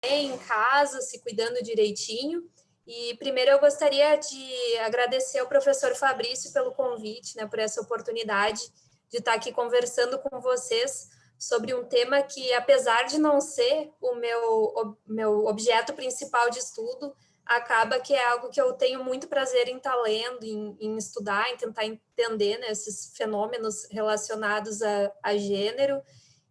em casa, se cuidando direitinho. E primeiro eu gostaria de agradecer ao professor Fabrício pelo convite, né, por essa oportunidade de estar aqui conversando com vocês sobre um tema que, apesar de não ser o meu objeto principal de estudo, acaba que é algo que eu tenho muito prazer em estar lendo, em estudar, em tentar entender, né, esses fenômenos relacionados a gênero,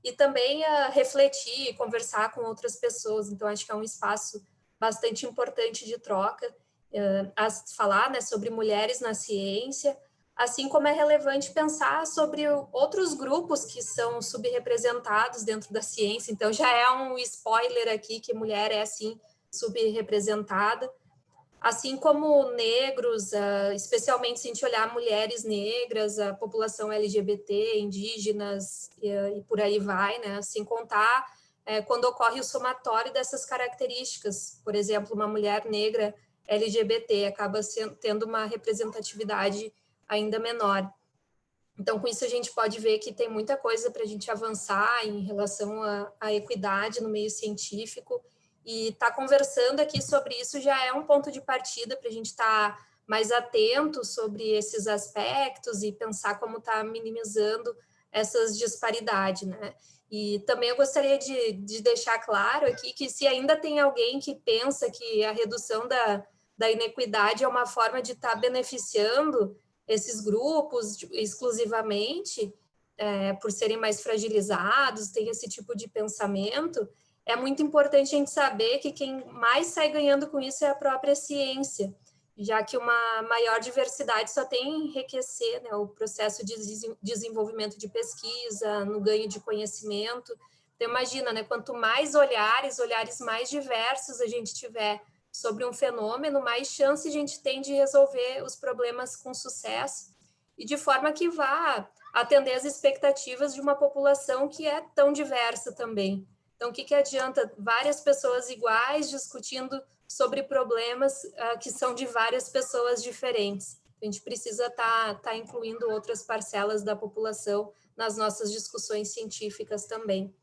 e também a refletir e conversar com outras pessoas. Então, acho que é um espaço bastante importante de troca, a falar, né, sobre mulheres na ciência, assim como é relevante pensar sobre outros grupos que são subrepresentados dentro da ciência. Então, já é um spoiler aqui que mulher é, assim, subrepresentada, assim como negros, especialmente se a gente olhar mulheres negras, a população LGBT, indígenas e por aí vai, né? Sem contar quando ocorre o somatório dessas características. Por exemplo, uma mulher negra LGBT acaba tendo uma representatividade ainda menor. Então, com isso, a gente pode ver que tem muita coisa para a gente avançar em relação à equidade no meio científico, e estar conversando aqui sobre isso já é um ponto de partida para a gente estar mais atento sobre esses aspectos e pensar como está minimizando essas disparidades, né? E também eu gostaria de deixar claro aqui que se ainda tem alguém que pensa que a redução da inequidade é uma forma de estar beneficiando esses grupos exclusivamente, por serem mais fragilizados, tem esse tipo de pensamento, é muito importante a gente saber que quem mais sai ganhando com isso é a própria ciência, já que uma maior diversidade só tem a enriquecer, né, o processo de desenvolvimento de pesquisa, no ganho de conhecimento. Então, imagina, né, quanto mais olhares mais diversos a gente tiver sobre um fenômeno, mais chance a gente tem de resolver os problemas com sucesso e de forma que vá atender as expectativas de uma população que é tão diversa também. Então, o que adianta várias pessoas iguais discutindo sobre problemas que são de várias pessoas diferentes? A gente precisa estar incluindo outras parcelas da população nas nossas discussões científicas também.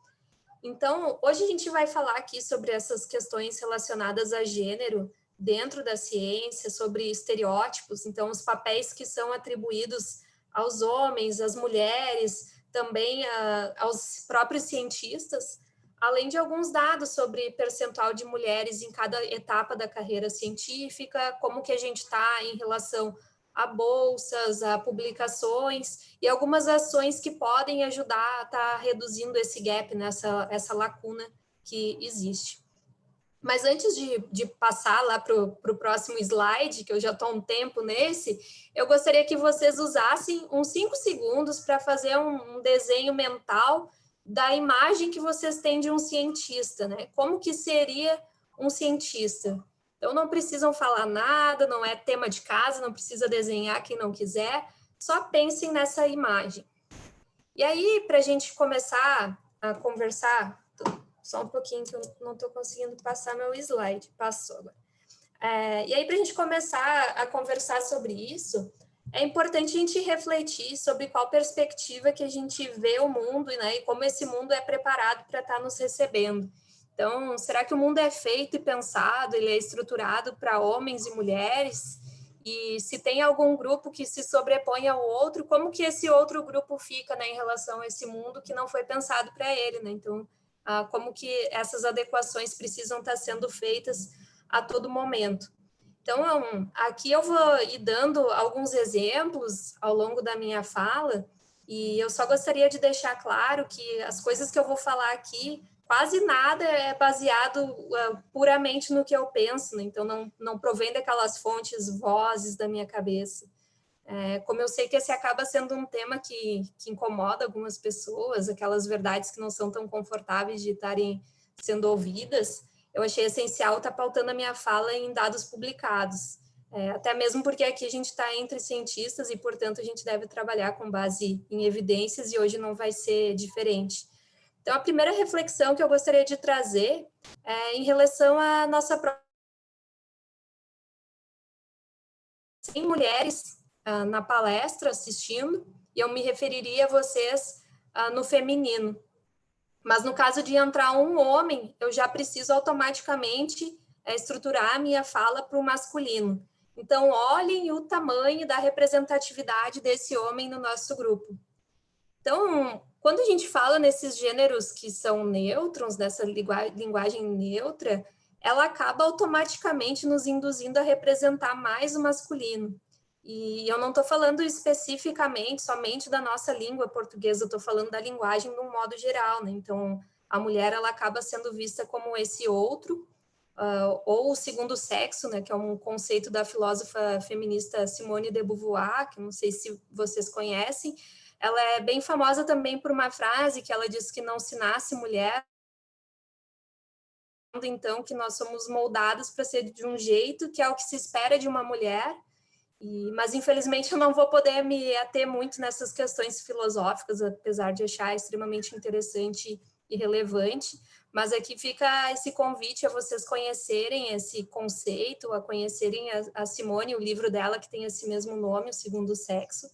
Então, hoje a gente vai falar aqui sobre essas questões relacionadas a gênero dentro da ciência, sobre estereótipos, então os papéis que são atribuídos aos homens, às mulheres, também aos próprios cientistas, além de alguns dados sobre percentual de mulheres em cada etapa da carreira científica, como que a gente está em relação a bolsas, a publicações e algumas ações que podem ajudar a estar reduzindo esse gap, essa lacuna que existe. Mas antes de passar lá para o próximo slide, que eu já estou há um tempo nesse, eu gostaria que vocês usassem uns 5 segundos para fazer um desenho mental da imagem que vocês têm de um cientista, né? Como que seria um cientista? Então, não precisam falar nada, não é tema de casa, não precisa desenhar quem não quiser, só pensem nessa imagem. E aí, para a gente começar a conversar, só um pouquinho que eu não estou conseguindo passar meu slide, passou agora. E aí, para a gente começar a conversar sobre isso, é importante a gente refletir sobre qual perspectiva que a gente vê o mundo, né, e como esse mundo é preparado para estar nos recebendo. Então, será que o mundo é feito e pensado, ele é estruturado para homens e mulheres? E se tem algum grupo que se sobrepõe ao outro, como que esse outro grupo fica, né, em relação a esse mundo que não foi pensado para ele, né? Então, como que essas adequações precisam estar sendo feitas a todo momento. Então, aqui eu vou ir dando alguns exemplos ao longo da minha fala, e eu só gostaria de deixar claro que as coisas que eu vou falar aqui, quase nada é baseado puramente no que eu penso, né? Então não provém daquelas fontes, vozes da minha cabeça. Como eu sei que esse acaba sendo um tema que incomoda algumas pessoas, aquelas verdades que não são tão confortáveis de estarem sendo ouvidas, eu achei essencial estar pautando a minha fala em dados publicados, até mesmo porque aqui a gente está entre cientistas e, portanto, a gente deve trabalhar com base em evidências e hoje não vai ser diferente. Então, a primeira reflexão que eu gostaria de trazer é em relação à nossa própria... Tem mulheres na palestra assistindo, e eu me referiria a vocês no feminino. Mas no caso de entrar um homem, eu já preciso automaticamente estruturar a minha fala para o masculino. Então, olhem o tamanho da representatividade desse homem no nosso grupo. Então, quando a gente fala nesses gêneros que são nêutrons, nessa linguagem neutra, ela acaba automaticamente nos induzindo a representar mais o masculino. E eu não estou falando especificamente somente da nossa língua portuguesa, eu estou falando da linguagem de um modo geral, né? Então, a mulher ela acaba sendo vista como esse outro, ou o segundo sexo, né? Que é um conceito da filósofa feminista Simone de Beauvoir, que não sei se vocês conhecem. Ela é bem famosa também por uma frase que ela diz que não se nasce mulher, então que nós somos moldados para ser de um jeito que é o que se espera de uma mulher. Mas, infelizmente, eu não vou poder me ater muito nessas questões filosóficas, apesar de achar extremamente interessante e relevante. Mas aqui fica esse convite a vocês conhecerem esse conceito, a conhecerem a Simone, o livro dela, que tem esse mesmo nome, O Segundo Sexo.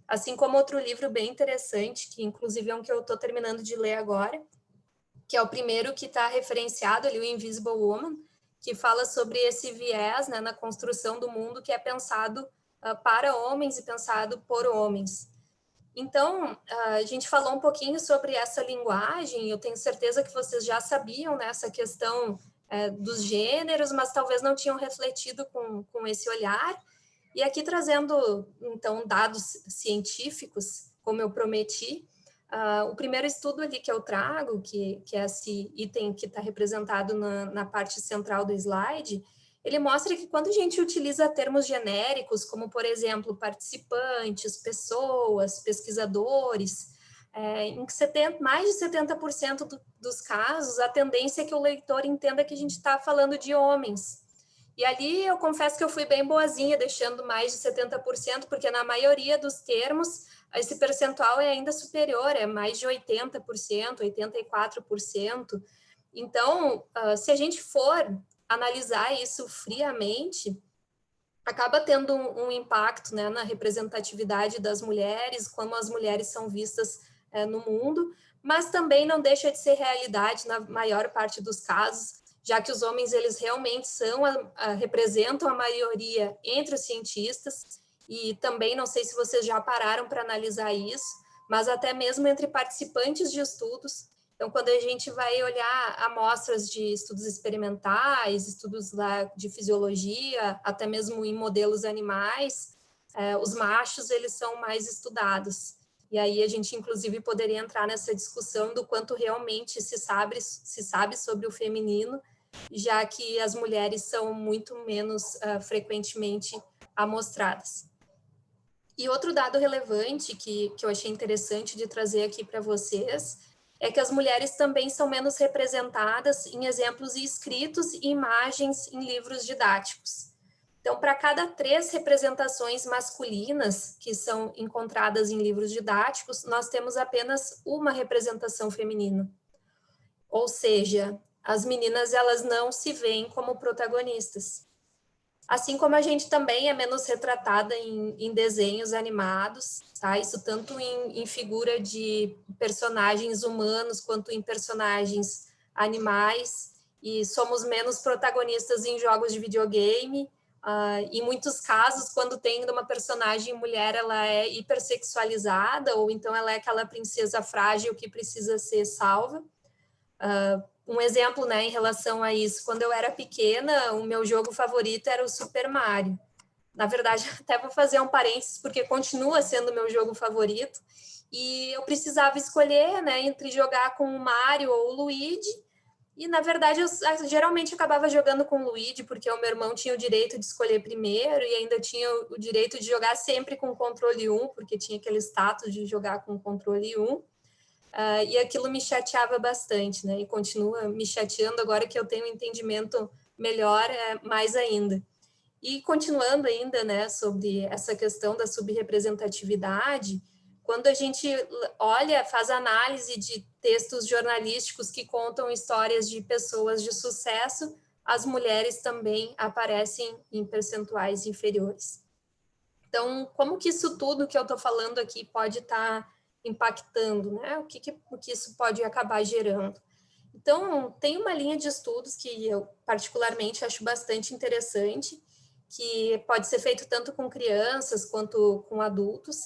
Assim como outro livro bem interessante, que inclusive é um que eu estou terminando de ler agora, que é o primeiro que está referenciado ali, o Invisible Woman, que fala sobre esse viés, né, na construção do mundo que é pensado para homens e pensado por homens. Então, a gente falou um pouquinho sobre essa linguagem, eu tenho certeza que vocês já sabiam, né, essa questão dos gêneros, mas talvez não tinham refletido com esse olhar. E aqui trazendo, então, dados científicos, como eu prometi, o primeiro estudo ali que eu trago, que é esse item que está representado na parte central do slide, ele mostra que quando a gente utiliza termos genéricos, como, por exemplo, participantes, pessoas, pesquisadores, em mais de 70% dos casos, a tendência é que o leitor entenda que a gente está falando de homens. E ali eu confesso que eu fui bem boazinha, deixando mais de 70%, porque na maioria dos termos, esse percentual é ainda superior, é mais de 80%, 84%. Então, se a gente for analisar isso friamente, acaba tendo um impacto, né, na representatividade das mulheres, como as mulheres são vistas no mundo, mas também não deixa de ser realidade na maior parte dos casos, já que os homens eles realmente representam a maioria entre os cientistas, e também não sei se vocês já pararam para analisar isso, mas até mesmo entre participantes de estudos. Então, quando a gente vai olhar amostras de estudos experimentais, estudos lá de fisiologia, até mesmo em modelos animais, os machos eles são mais estudados. E aí a gente, inclusive, poderia entrar nessa discussão do quanto realmente se sabe sobre o feminino, já que as mulheres são muito menos frequentemente amostradas. E outro dado relevante que eu achei interessante de trazer aqui para vocês é que as mulheres também são menos representadas em exemplos escritos e imagens em livros didáticos. Então, para cada 3 representações masculinas que são encontradas em livros didáticos, nós temos apenas uma representação feminina. Ou seja, as meninas elas não se veem como protagonistas. Assim como a gente também é menos retratada em desenhos animados, tá? Isso tanto em figura de personagens humanos quanto em personagens animais, e somos menos protagonistas em jogos de videogame. Em muitos casos, quando tem uma personagem mulher, ela é hipersexualizada, ou então ela é aquela princesa frágil que precisa ser salva. Um exemplo, né, em relação a isso, quando eu era pequena, o meu jogo favorito era o Super Mario. Na verdade, até vou fazer um parênteses, porque continua sendo o meu jogo favorito, e eu precisava escolher, né, entre jogar com o Mario ou o Luigi, e na verdade eu geralmente acabava jogando com o Luigi, porque o meu irmão tinha o direito de escolher primeiro, e ainda tinha o direito de jogar sempre com o controle 1, porque tinha aquele status de jogar com o controle 1. E aquilo me chateava bastante, né? E continua me chateando agora que eu tenho um entendimento melhor, mais ainda. E continuando ainda, né, sobre essa questão da subrepresentatividade, quando a gente olha, faz análise de textos jornalísticos que contam histórias de pessoas de sucesso, as mulheres também aparecem em percentuais inferiores. Então, como que isso tudo que eu estou falando aqui pode estar impactando, né? O que isso pode acabar gerando. Então, tem uma linha de estudos que eu particularmente acho bastante interessante, que pode ser feito tanto com crianças quanto com adultos,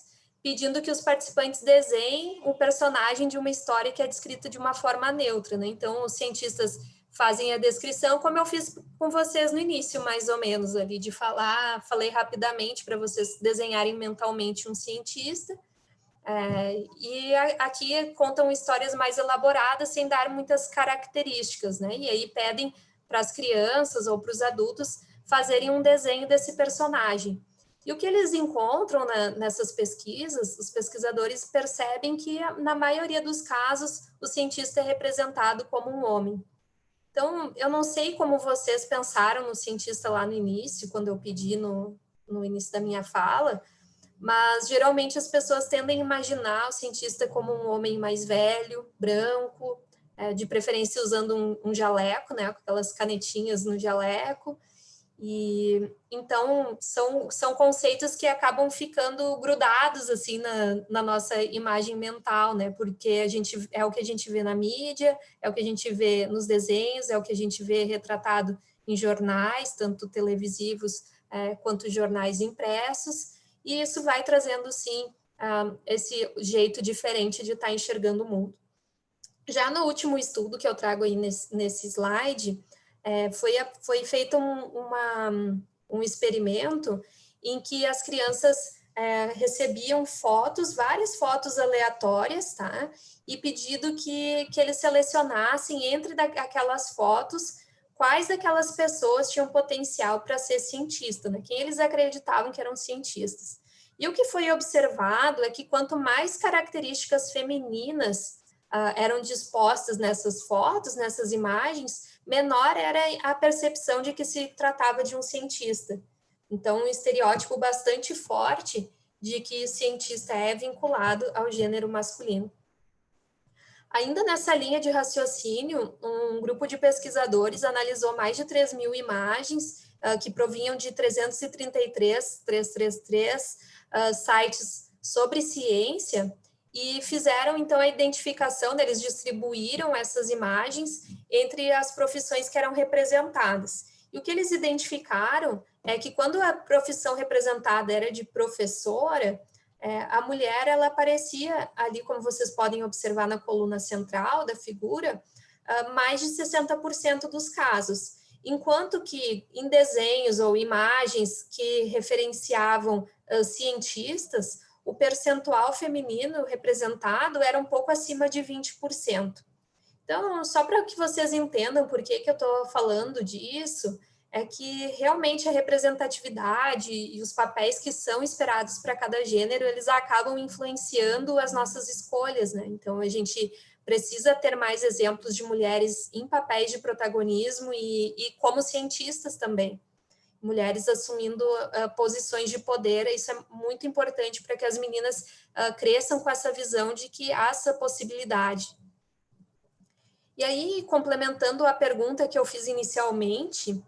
pedindo que os participantes desenhem o personagem de uma história que é descrita de uma forma neutra, né? Então, os cientistas fazem a descrição, como eu fiz com vocês no início, mais ou menos, ali, de falei rapidamente para vocês desenharem mentalmente um cientista, e aqui contam histórias mais elaboradas, sem dar muitas características, né? E aí pedem para as crianças ou para os adultos fazerem um desenho desse personagem. E o que eles encontram nessas pesquisas, os pesquisadores percebem que, na maioria dos casos, o cientista é representado como um homem. Então, eu não sei como vocês pensaram no cientista lá no início, quando eu pedi no início da minha fala, mas geralmente as pessoas tendem a imaginar o cientista como um homem mais velho, branco, de preferência usando um jaleco, né, com aquelas canetinhas no jaleco. E então são conceitos que acabam ficando grudados assim na nossa imagem mental, né? Porque é o que a gente vê na mídia, é o que a gente vê nos desenhos, é o que a gente vê retratado em jornais, tanto televisivos quanto jornais impressos, e isso vai trazendo sim esse jeito diferente de estar enxergando o mundo. Já no último estudo que eu trago aí nesse slide, foi feito um experimento em que as crianças recebiam várias fotos aleatórias, tá? E pedido que eles selecionassem entre aquelas fotos quais daquelas pessoas tinham potencial para ser cientista, né? Quem eles acreditavam que eram cientistas. E o que foi observado é que quanto mais características femininas eram dispostas nessas fotos, nessas imagens, menor era a percepção de que se tratava de um cientista. Então, um estereótipo bastante forte de que cientista é vinculado ao gênero masculino. Ainda nessa linha de raciocínio, um grupo de pesquisadores analisou mais de 3.000 imagens que provinham de 333 sites sobre ciência, e fizeram, então, a identificação, eles distribuíram essas imagens entre as profissões que eram representadas. E o que eles identificaram é que quando a profissão representada era de professora, a mulher, ela aparecia ali, como vocês podem observar na coluna central da figura, mais de 60% dos casos. Enquanto que em desenhos ou imagens que referenciavam cientistas, o percentual feminino representado era um pouco acima de 20%. Então, só para que vocês entendam por que eu estou falando disso, é que realmente a representatividade e os papéis que são esperados para cada gênero, eles acabam influenciando as nossas escolhas, né? Então, a gente precisa ter mais exemplos de mulheres em papéis de protagonismo e como cientistas também. Mulheres assumindo posições de poder, isso é muito importante para que as meninas cresçam com essa visão de que há essa possibilidade. E aí, complementando a pergunta que eu fiz inicialmente,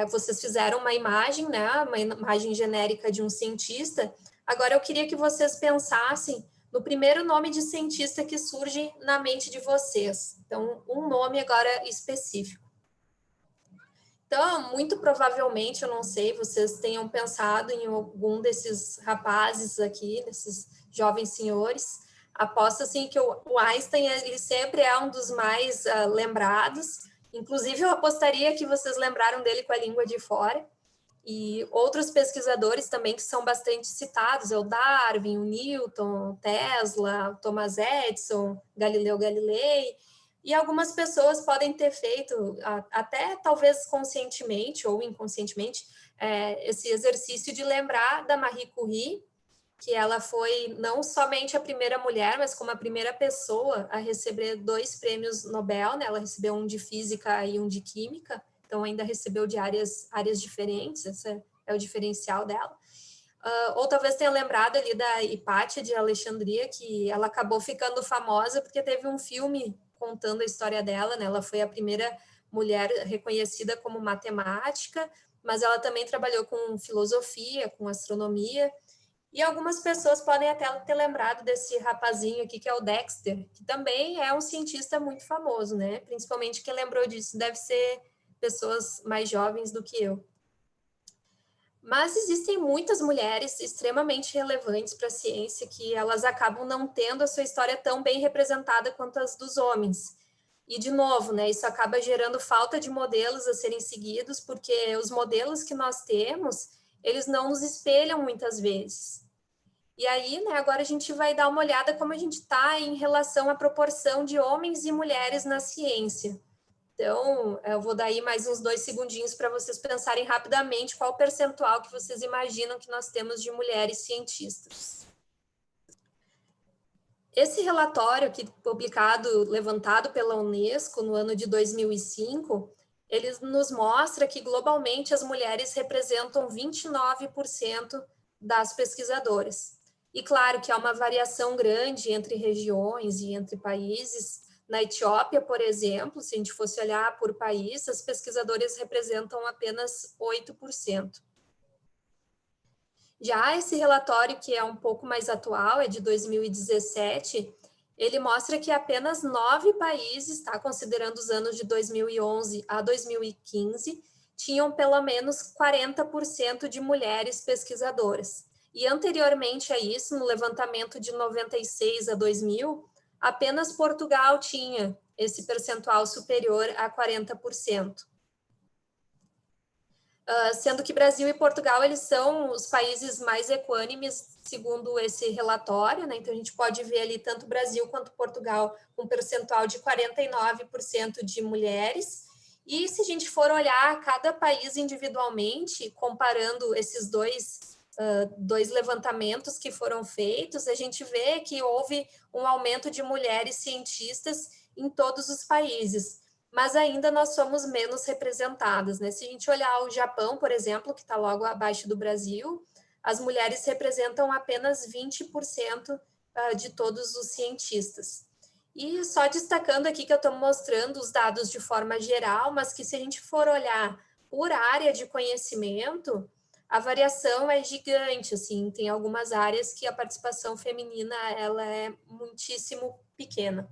vocês fizeram uma imagem, né, uma imagem genérica de um cientista. Agora, eu queria que vocês pensassem no primeiro nome de cientista que surge na mente de vocês. Então, um nome agora específico. Então, muito provavelmente, eu não sei, vocês tenham pensado em algum desses rapazes aqui, desses jovens senhores. Aposto, assim, que o Einstein, ele sempre é um dos mais lembrados. Inclusive, eu apostaria que vocês lembraram dele com a língua de fora. E outros pesquisadores também que são bastante citados, é o Darwin, o Newton, o Tesla, o Thomas Edison, Galileu Galilei. E algumas pessoas podem ter feito, até talvez conscientemente ou inconscientemente, esse exercício de lembrar da Marie Curie, que ela foi não somente a primeira mulher, mas como a primeira pessoa a receber 2 prêmios Nobel, né? Ela recebeu um de física e um de química, então ainda recebeu de áreas diferentes, esse é o diferencial dela. Ou talvez tenha lembrado ali da Hipátia de Alexandria, que ela acabou ficando famosa porque teve um filme contando a história dela, né? Ela foi a primeira mulher reconhecida como matemática, mas ela também trabalhou com filosofia, com astronomia, E algumas pessoas podem até ter lembrado desse rapazinho aqui, que é o Dexter, que também é um cientista muito famoso, né? Principalmente quem lembrou disso deve ser pessoas mais jovens do que eu. Mas existem muitas mulheres extremamente relevantes para a ciência que elas acabam não tendo a sua história tão bem representada quanto as dos homens. E, de novo, né, isso acaba gerando falta de modelos a serem seguidos, porque os modelos que nós temos, eles não nos espelham muitas vezes. E aí, né, agora a gente vai dar uma olhada como a gente está em relação à proporção de homens e mulheres na ciência. Então, eu vou dar aí mais uns 2 segundinhos para vocês pensarem rapidamente qual o percentual que vocês imaginam que nós temos de mulheres cientistas. Esse relatório aqui levantado pela Unesco no ano de 2005, ele nos mostra que globalmente as mulheres representam 29% das pesquisadoras. E claro que há uma variação grande entre regiões e entre países. Na Etiópia, por exemplo, se a gente fosse olhar por país, as pesquisadoras representam apenas 8%. Já esse relatório, que é um pouco mais atual, é de 2017, ele mostra que apenas 9 países, tá, considerando os anos de 2011 a 2015, tinham pelo menos 40% de mulheres pesquisadoras. E anteriormente a isso, no levantamento de 96 a 2000, apenas Portugal tinha esse percentual superior a 40%. Sendo que Brasil e Portugal, eles são os países mais equânimes, segundo esse relatório, né? Então, a gente pode ver ali tanto Brasil quanto Portugal com um percentual de 49% de mulheres. E se a gente for olhar cada país individualmente, comparando esses dois levantamentos que foram feitos, a gente vê que houve um aumento de mulheres cientistas em todos os países, mas ainda nós somos menos representadas, né? Se a gente olhar o Japão, por exemplo, que está logo abaixo do Brasil, as mulheres representam apenas 20% de todos os cientistas. E só destacando aqui que eu estou mostrando os dados de forma geral, mas que se a gente for olhar por área de conhecimento, a variação é gigante, assim, tem algumas áreas que a participação feminina ela é muitíssimo pequena.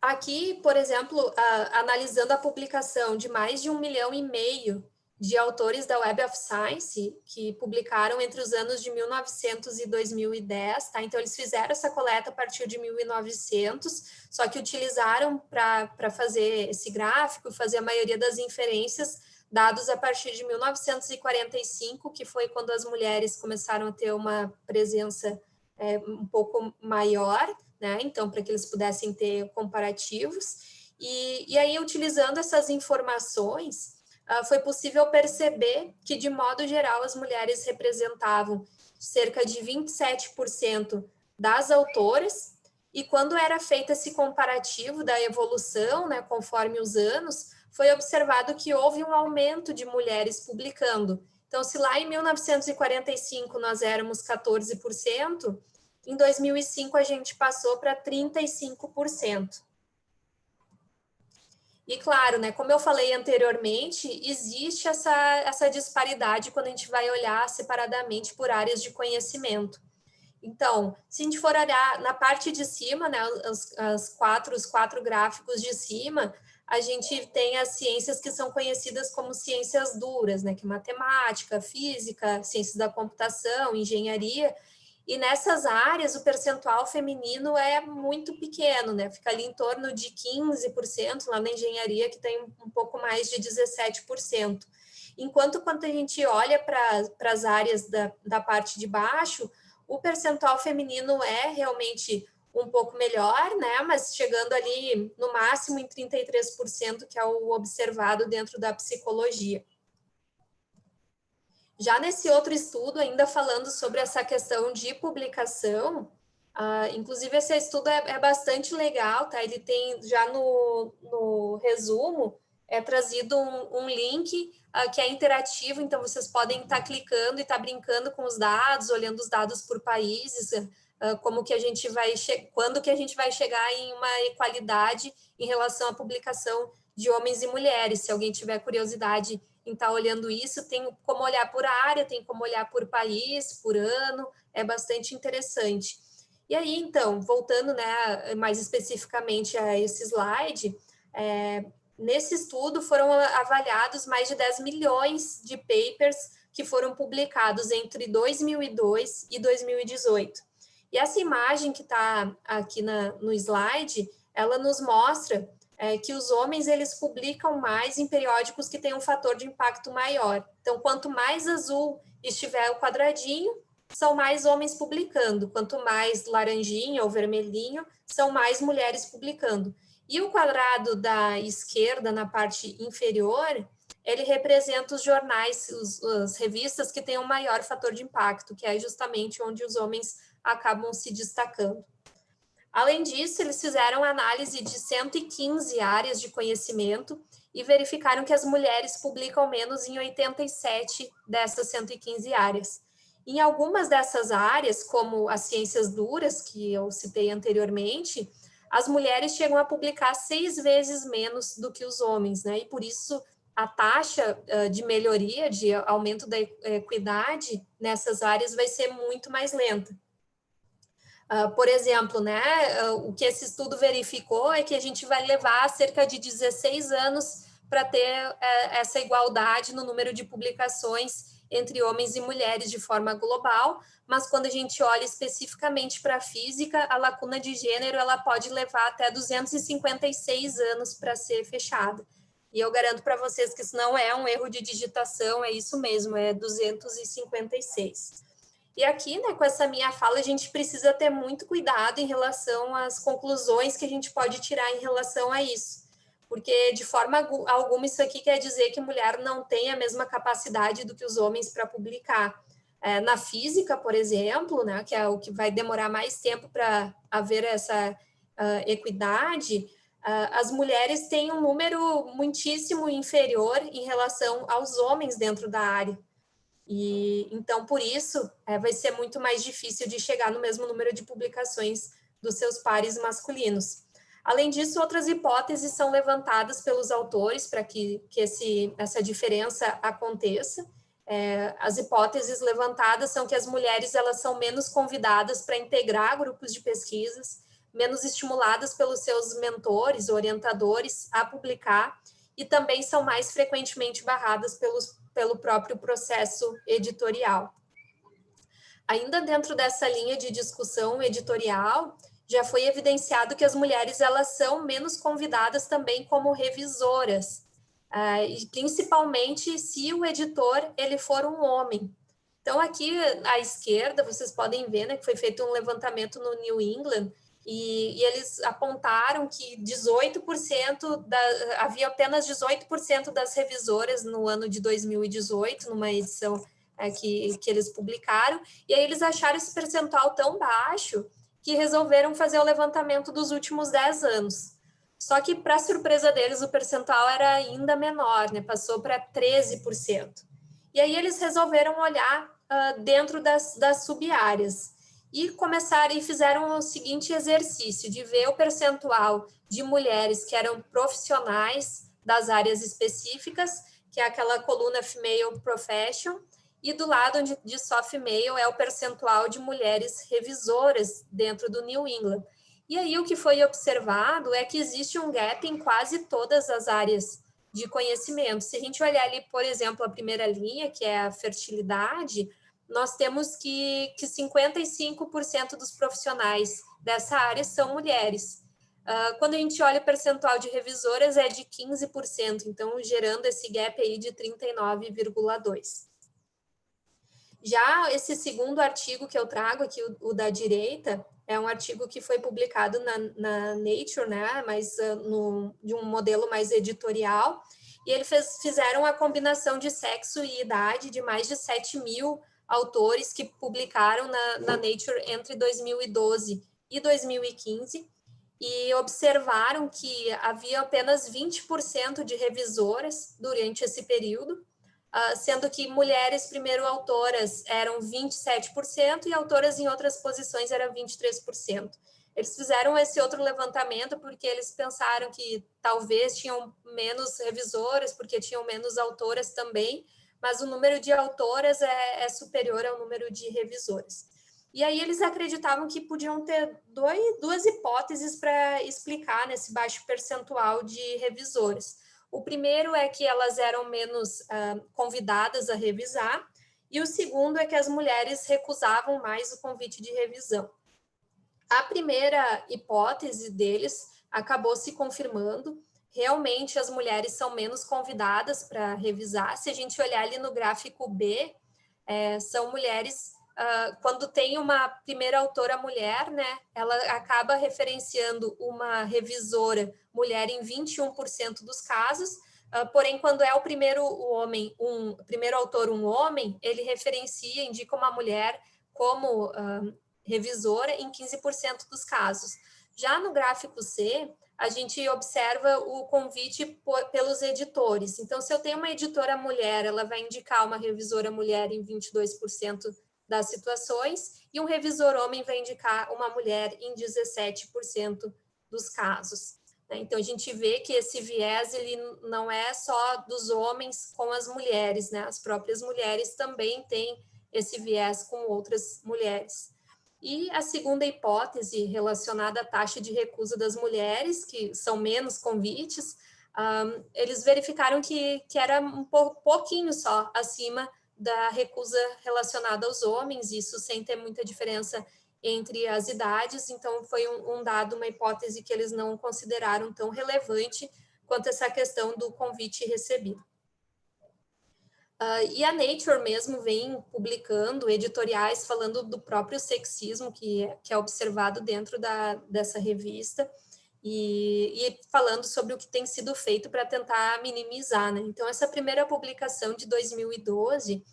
Aqui, por exemplo, analisando a publicação de mais de 1,5 milhão de autores da Web of Science, que publicaram entre os anos de 1900 e 2010, tá? Então, eles fizeram essa coleta a partir de 1900, só que utilizaram para fazer esse gráfico, fazer a maioria das inferências, dados a partir de 1945, que foi quando as mulheres começaram a ter uma presença um pouco maior, né? Então, para que eles pudessem ter comparativos. E aí, utilizando essas informações, foi possível perceber que, de modo geral, as mulheres representavam cerca de 27% das autoras, e quando era feito esse comparativo da evolução, né, conforme os anos, foi observado que houve um aumento de mulheres publicando. Então, se lá em 1945 nós éramos 14%, em 2005 a gente passou para 35%. E claro, né, como eu falei anteriormente, existe essa disparidade quando a gente vai olhar separadamente por áreas de conhecimento. Então, se a gente for olhar na parte de cima, né, os quatro gráficos de cima, a gente tem as ciências que são conhecidas como ciências duras, né, que é matemática, física, ciências da computação, engenharia. E nessas áreas, o percentual feminino é muito pequeno, né? Fica ali em torno de 15%, lá na engenharia, que tem um pouco mais de 17%. Enquanto, quando a gente olha para as áreas da parte de baixo, o percentual feminino é realmente um pouco melhor, né? Mas chegando ali no máximo em 33%, que é o observado dentro da psicologia. Já nesse outro estudo, ainda falando sobre essa questão de publicação, inclusive esse estudo é bastante legal, tá? Ele tem já no resumo, trazido um link que é interativo, então vocês podem estar clicando e estar brincando com os dados, olhando os dados por países, como que a gente quando que a gente vai chegar em uma equalidade em relação à publicação de homens e mulheres. Se alguém tiver curiosidade em estar olhando isso, tem como olhar por área, tem como olhar por país, por ano, é bastante interessante. E aí, então, voltando, né, mais especificamente a esse slide, nesse estudo foram avaliados mais de 10 milhões de papers que foram publicados entre 2002 e 2018. E essa imagem que está aqui no slide, ela nos mostra que os homens eles publicam mais em periódicos que têm um fator de impacto maior. Então, quanto mais azul estiver o quadradinho, são mais homens publicando. Quanto mais laranjinha ou vermelhinho, são mais mulheres publicando. E o quadrado da esquerda, na parte inferior, ele representa os jornais, as revistas que têm um maior fator de impacto, que é justamente onde os homens acabam se destacando. Além disso, eles fizeram análise de 115 áreas de conhecimento e verificaram que as mulheres publicam menos em 87 dessas 115 áreas. Em algumas dessas áreas, como as ciências duras, que eu citei anteriormente, as mulheres chegam a publicar 6 vezes menos do que os homens, né? E por isso a taxa de melhoria, de aumento da equidade nessas áreas vai ser muito mais lenta. Por exemplo, né, o que esse estudo verificou é que a gente vai levar cerca de 16 anos para ter essa igualdade no número de publicações entre homens e mulheres de forma global, mas quando a gente olha especificamente para a física, a lacuna de gênero ela pode levar até 256 anos para ser fechada. E eu garanto para vocês que isso não é um erro de digitação, é isso mesmo, é 256. E aqui, né, com essa minha fala, a gente precisa ter muito cuidado em relação às conclusões que a gente pode tirar em relação a isso. Porque, de forma alguma, isso aqui quer dizer que mulher não tem a mesma capacidade do que os homens para publicar. Na física, por exemplo, né, que é o que vai demorar mais tempo para haver essa equidade, as mulheres têm um número muitíssimo inferior em relação aos homens dentro da área. E então, por isso, vai ser muito mais difícil de chegar no mesmo número de publicações dos seus pares masculinos. Além disso, outras hipóteses são levantadas pelos autores para que essa diferença aconteça. As hipóteses levantadas são que as mulheres elas são menos convidadas para integrar grupos de pesquisas, menos estimuladas pelos seus mentores, orientadores a publicar, e também são mais frequentemente barradas pelo próprio processo editorial. Ainda dentro dessa linha de discussão editorial, já foi evidenciado que as mulheres elas são menos convidadas também como revisoras, e principalmente se o editor ele for um homem. Então, aqui à esquerda, vocês podem ver, né, que foi feito um levantamento no New England, e eles apontaram que 18% havia apenas 18% das revisoras no ano de 2018, numa edição que eles publicaram, e aí eles acharam esse percentual tão baixo que resolveram fazer o levantamento dos últimos 10 anos. Só que, para surpresa deles, o percentual era ainda menor, né? Passou para 13%. E aí eles resolveram olhar dentro das sub-áreas e começaram e fizeram o seguinte exercício de ver o percentual de mulheres que eram profissionais das áreas específicas, que é aquela coluna Female Profession, e do lado de só Female é o percentual de mulheres revisoras dentro do New England. E aí o que foi observado é que existe um gap em quase todas as áreas de conhecimento. Se a gente olhar ali, por exemplo, a primeira linha, que é a fertilidade, nós temos que 55% dos profissionais dessa área são mulheres. Quando a gente olha o percentual de revisoras, é de 15%, então gerando esse gap aí de 39,2%. Já esse segundo artigo que eu trago aqui, o da direita, é um artigo que foi publicado na Nature, né, mas de um modelo mais editorial, e eles fizeram a combinação de sexo e idade de mais de 7 mil autores que publicaram na Nature entre 2012 e 2015, e observaram que havia apenas 20% de revisoras durante esse período, sendo que mulheres primeiro autoras eram 27% e autoras em outras posições eram 23%. Eles fizeram esse outro levantamento porque eles pensaram que talvez tinham menos revisoras, porque tinham menos autoras também, mas o número de autoras é superior ao número de revisoras. E aí eles acreditavam que podiam ter duas hipóteses para explicar nesse baixo percentual de revisoras. O primeiro é que elas eram menos convidadas a revisar, e o segundo é que as mulheres recusavam mais o convite de revisão. A primeira hipótese deles acabou se confirmando. Realmente as mulheres são menos convidadas para revisar. Se a gente olhar ali no gráfico B, são mulheres, quando tem uma primeira autora mulher, né, ela acaba referenciando uma revisora mulher em 21% dos casos, porém, quando é o primeiro autor um homem, ele referencia, indica uma mulher como revisora em 15% dos casos. Já no gráfico C, a gente observa o convite pelos editores. Então, se eu tenho uma editora mulher, ela vai indicar uma revisora mulher em 22% das situações, e um revisor homem vai indicar uma mulher em 17% dos casos. Então, a gente vê que esse viés ele não é só dos homens com as mulheres, né? As próprias mulheres também têm esse viés com outras mulheres. E a segunda hipótese relacionada à taxa de recusa das mulheres, que são menos convites, eles verificaram que era um pouquinho só acima da recusa relacionada aos homens, isso sem ter muita diferença entre as idades, então foi um dado, uma hipótese que eles não consideraram tão relevante quanto essa questão do convite recebido. E a Nature mesmo vem publicando editoriais falando do próprio sexismo que é observado dentro dessa revista e falando sobre o que tem sido feito para tentar minimizar, né? Então, essa primeira publicação de 2012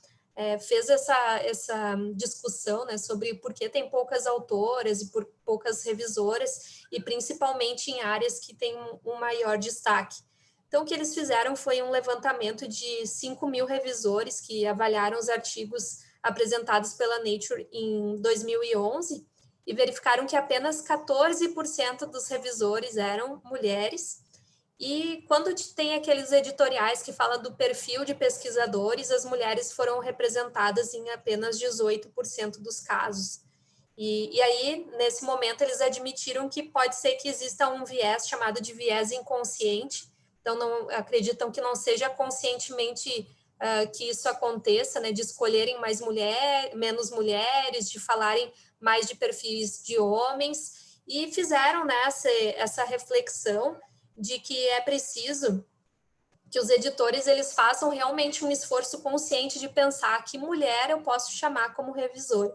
fez essa discussão, né, sobre por que tem poucas autoras e poucas revisoras, e principalmente em áreas que têm um maior destaque. Então, o que eles fizeram foi um levantamento de 5.000 revisores que avaliaram os artigos apresentados pela Nature em 2011 e verificaram que apenas 14% dos revisores eram mulheres. E quando tem aqueles editoriais que falam do perfil de pesquisadores, as mulheres foram representadas em apenas 18% dos casos. E aí, nesse momento, eles admitiram que pode ser que exista um viés chamado de viés inconsciente. Então, não acreditam que não seja conscientemente que isso aconteça, né, de escolherem menos mulheres, de falarem mais de perfis de homens, e fizeram, né, essa reflexão de que é preciso que os editores eles façam realmente um esforço consciente de pensar que mulher eu posso chamar como revisor.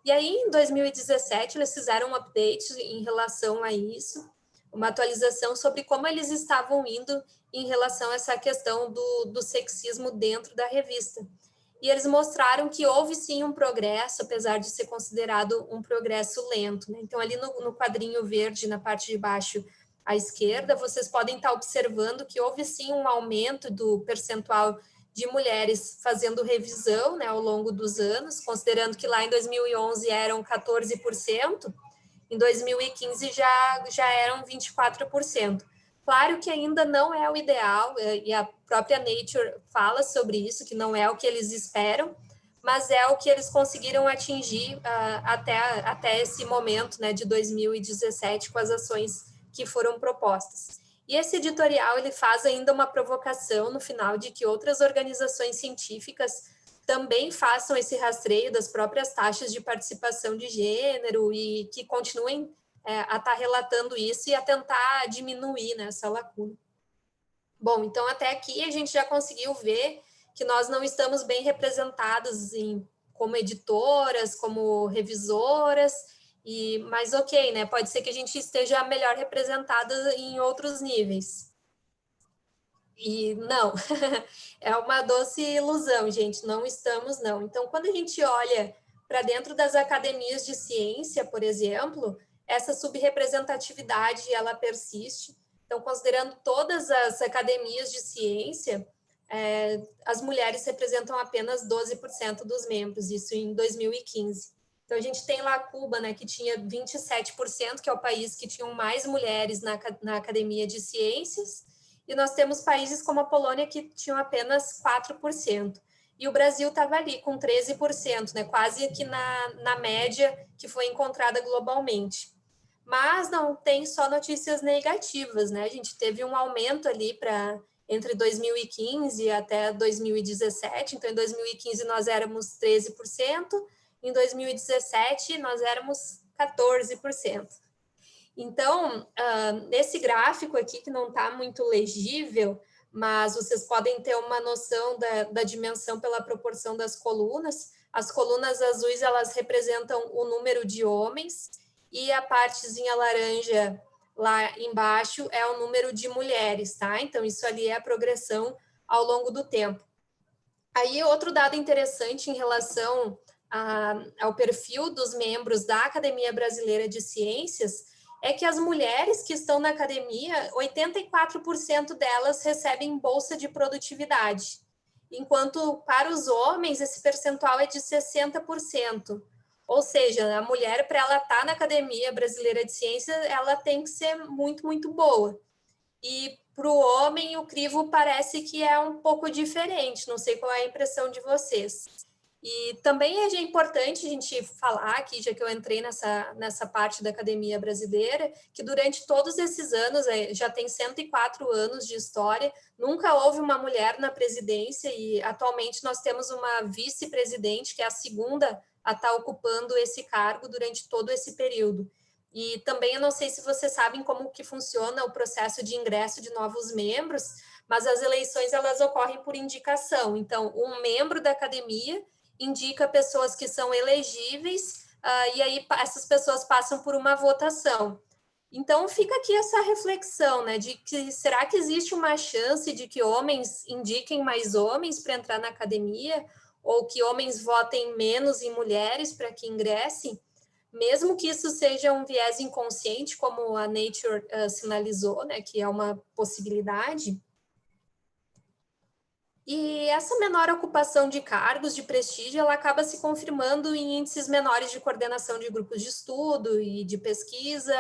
E aí, em 2017, eles fizeram um update em relação a isso, uma atualização sobre como eles estavam indo em relação a essa questão do sexismo dentro da revista. E eles mostraram que houve sim um progresso, apesar de ser considerado um progresso lento, né? Então, ali no quadrinho verde, na parte de baixo à esquerda, vocês podem estar observando que houve sim um aumento do percentual de mulheres fazendo revisão, né, ao longo dos anos, considerando que lá em 2011 eram 14%, em 2015 já eram 24%. Claro que ainda não é o ideal, e a própria Nature fala sobre isso, que não é o que eles esperam, mas é o que eles conseguiram atingir até esse momento, né, de 2017, com as ações que foram propostas. E esse editorial ele faz ainda uma provocação no final de que outras organizações científicas também façam esse rastreio das próprias taxas de participação de gênero e que continuem a estar relatando isso e a tentar diminuir, né, essa lacuna. Bom, então até aqui a gente já conseguiu ver que nós não estamos bem representadas como editoras, como revisoras, mas ok, né? Pode ser que a gente esteja melhor representada em outros níveis. E não, é uma doce ilusão, gente, não estamos, não. Então, quando a gente olha para dentro das academias de ciência, por exemplo, essa subrepresentatividade, ela persiste. Então, considerando todas as academias de ciência, as mulheres representam apenas 12% dos membros, isso em 2015. Então, a gente tem lá Cuba, né, que tinha 27%, que é o país que tinham mais mulheres na academia de ciências, e nós temos países como a Polônia que tinham apenas 4%. E o Brasil estava ali com 13%, né, quase que na média que foi encontrada globalmente. Mas não tem só notícias negativas, né? A gente teve um aumento ali para entre 2015 até 2017. Então, em 2015 nós éramos 13%, em 2017 nós éramos 14%. Então, nesse gráfico aqui, que não está muito legível, mas vocês podem ter uma noção da dimensão pela proporção das colunas. As colunas azuis, elas representam o número de homens, e a partezinha laranja lá embaixo é o número de mulheres, tá? Então, isso ali é a progressão ao longo do tempo. Aí, outro dado interessante em relação ao perfil dos membros da Academia Brasileira de Ciências é que as mulheres que estão na academia, 84% delas recebem bolsa de produtividade, enquanto para os homens esse percentual é de 60%. Ou seja, a mulher, para ela estar na Academia Brasileira de Ciências, ela tem que ser muito, muito boa. E para o homem, o crivo parece que é um pouco diferente, não sei qual é a impressão de vocês. E também é importante a gente falar aqui, já que eu entrei nessa parte da academia brasileira, que durante todos esses anos, já tem 104 anos de história, nunca houve uma mulher na presidência, e atualmente nós temos uma vice-presidente, que é a segunda a estar ocupando esse cargo durante todo esse período. E também eu não sei se vocês sabem como que funciona o processo de ingresso de novos membros, mas as eleições elas ocorrem por indicação. Então, um membro da academia indica pessoas que são elegíveis, e aí essas pessoas passam por uma votação. Então, fica aqui essa reflexão, né, de que será que existe uma chance de que homens indiquem mais homens para entrar na academia, ou que homens votem menos em mulheres para que ingressem? Mesmo que isso seja um viés inconsciente, como a Nature sinalizou, né, que é uma possibilidade. E essa menor ocupação de cargos de prestígio, ela acaba se confirmando em índices menores de coordenação de grupos de estudo e de pesquisa,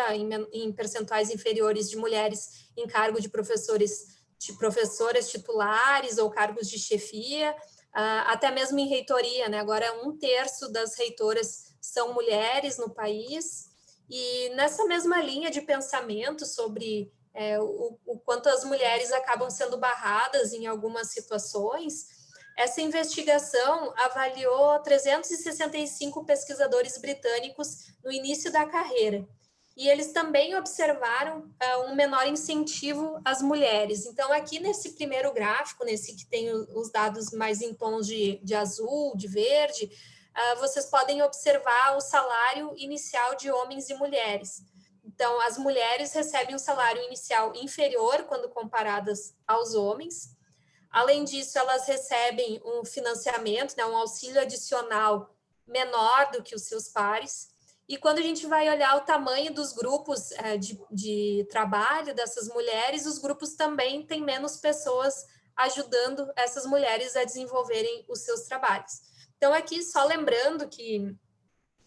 em percentuais inferiores de mulheres em cargo de professoras titulares ou cargos de chefia, até mesmo em reitoria, né? Agora, 1/3 das reitoras são mulheres no país, e nessa mesma linha de pensamento sobre o quanto as mulheres acabam sendo barradas em algumas situações, essa investigação avaliou 365 pesquisadores britânicos no início da carreira, e eles também observaram um menor incentivo às mulheres. Então, aqui nesse primeiro gráfico, nesse que tem os dados mais em tons de azul, de verde, vocês podem observar o salário inicial de homens e mulheres. Então, as mulheres recebem um salário inicial inferior quando comparadas aos homens. Além disso, elas recebem um financiamento, né, um auxílio adicional menor do que os seus pares. E quando a gente vai olhar o tamanho dos grupos de trabalho dessas mulheres, os grupos também têm menos pessoas ajudando essas mulheres a desenvolverem os seus trabalhos. Então, aqui, só lembrando que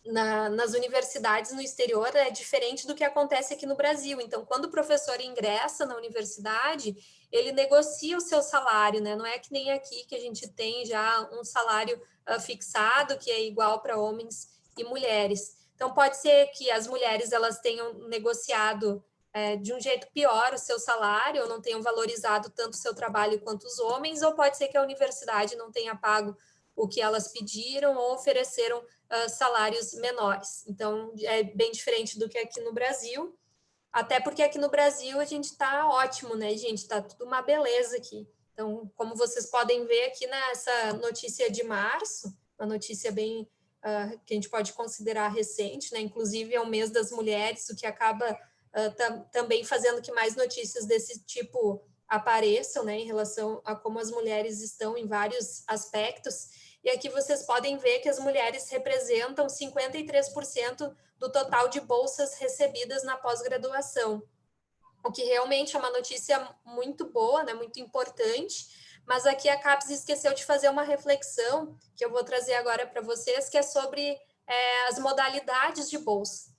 nas universidades no exterior é diferente do que acontece aqui no Brasil. Então, quando o professor ingressa na universidade, ele negocia o seu salário, né? Não é que nem aqui que a gente tem já um salário fixado, que é igual para homens e mulheres. Então, pode ser que as mulheres elas tenham negociado de um jeito pior o seu salário, ou não tenham valorizado tanto o seu trabalho quanto os homens, ou pode ser que a universidade não tenha pago o que elas pediram ou ofereceram salários menores. Então, é bem diferente do que aqui no Brasil, até porque aqui no Brasil a gente está ótimo, né, gente? Está tudo uma beleza aqui. Então, como vocês podem ver aqui nessa notícia de março, uma notícia bem que a gente pode considerar recente, né? Inclusive é o mês das mulheres, o que acaba também fazendo que mais notícias desse tipo apareçam, né, em relação a como as mulheres estão em vários aspectos. E aqui vocês podem ver que as mulheres representam 53% do total de bolsas recebidas na pós-graduação, o que realmente é uma notícia muito boa, né, muito importante, mas aqui a CAPES esqueceu de fazer uma reflexão, que eu vou trazer agora para vocês, que é sobre as modalidades de bolsa.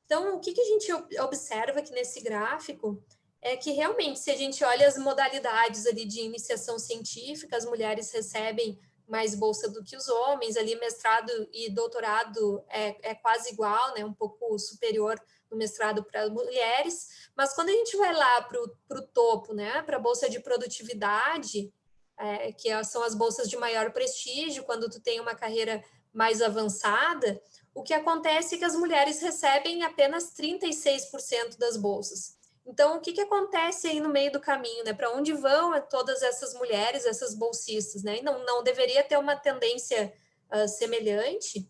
Então, o que a gente observa aqui nesse gráfico é que realmente, se a gente olha as modalidades ali de iniciação científica, as mulheres recebem mais bolsa do que os homens, ali mestrado e doutorado é quase igual, né, um pouco superior no mestrado para mulheres, mas quando a gente vai lá para o topo, né, para a bolsa de produtividade, que são as bolsas de maior prestígio, quando tu tem uma carreira mais avançada, o que acontece é que as mulheres recebem apenas 36% das bolsas. Então, o que acontece aí no meio do caminho, né? Para onde vão todas essas mulheres, essas bolsistas, né? E não deveria ter uma tendência semelhante.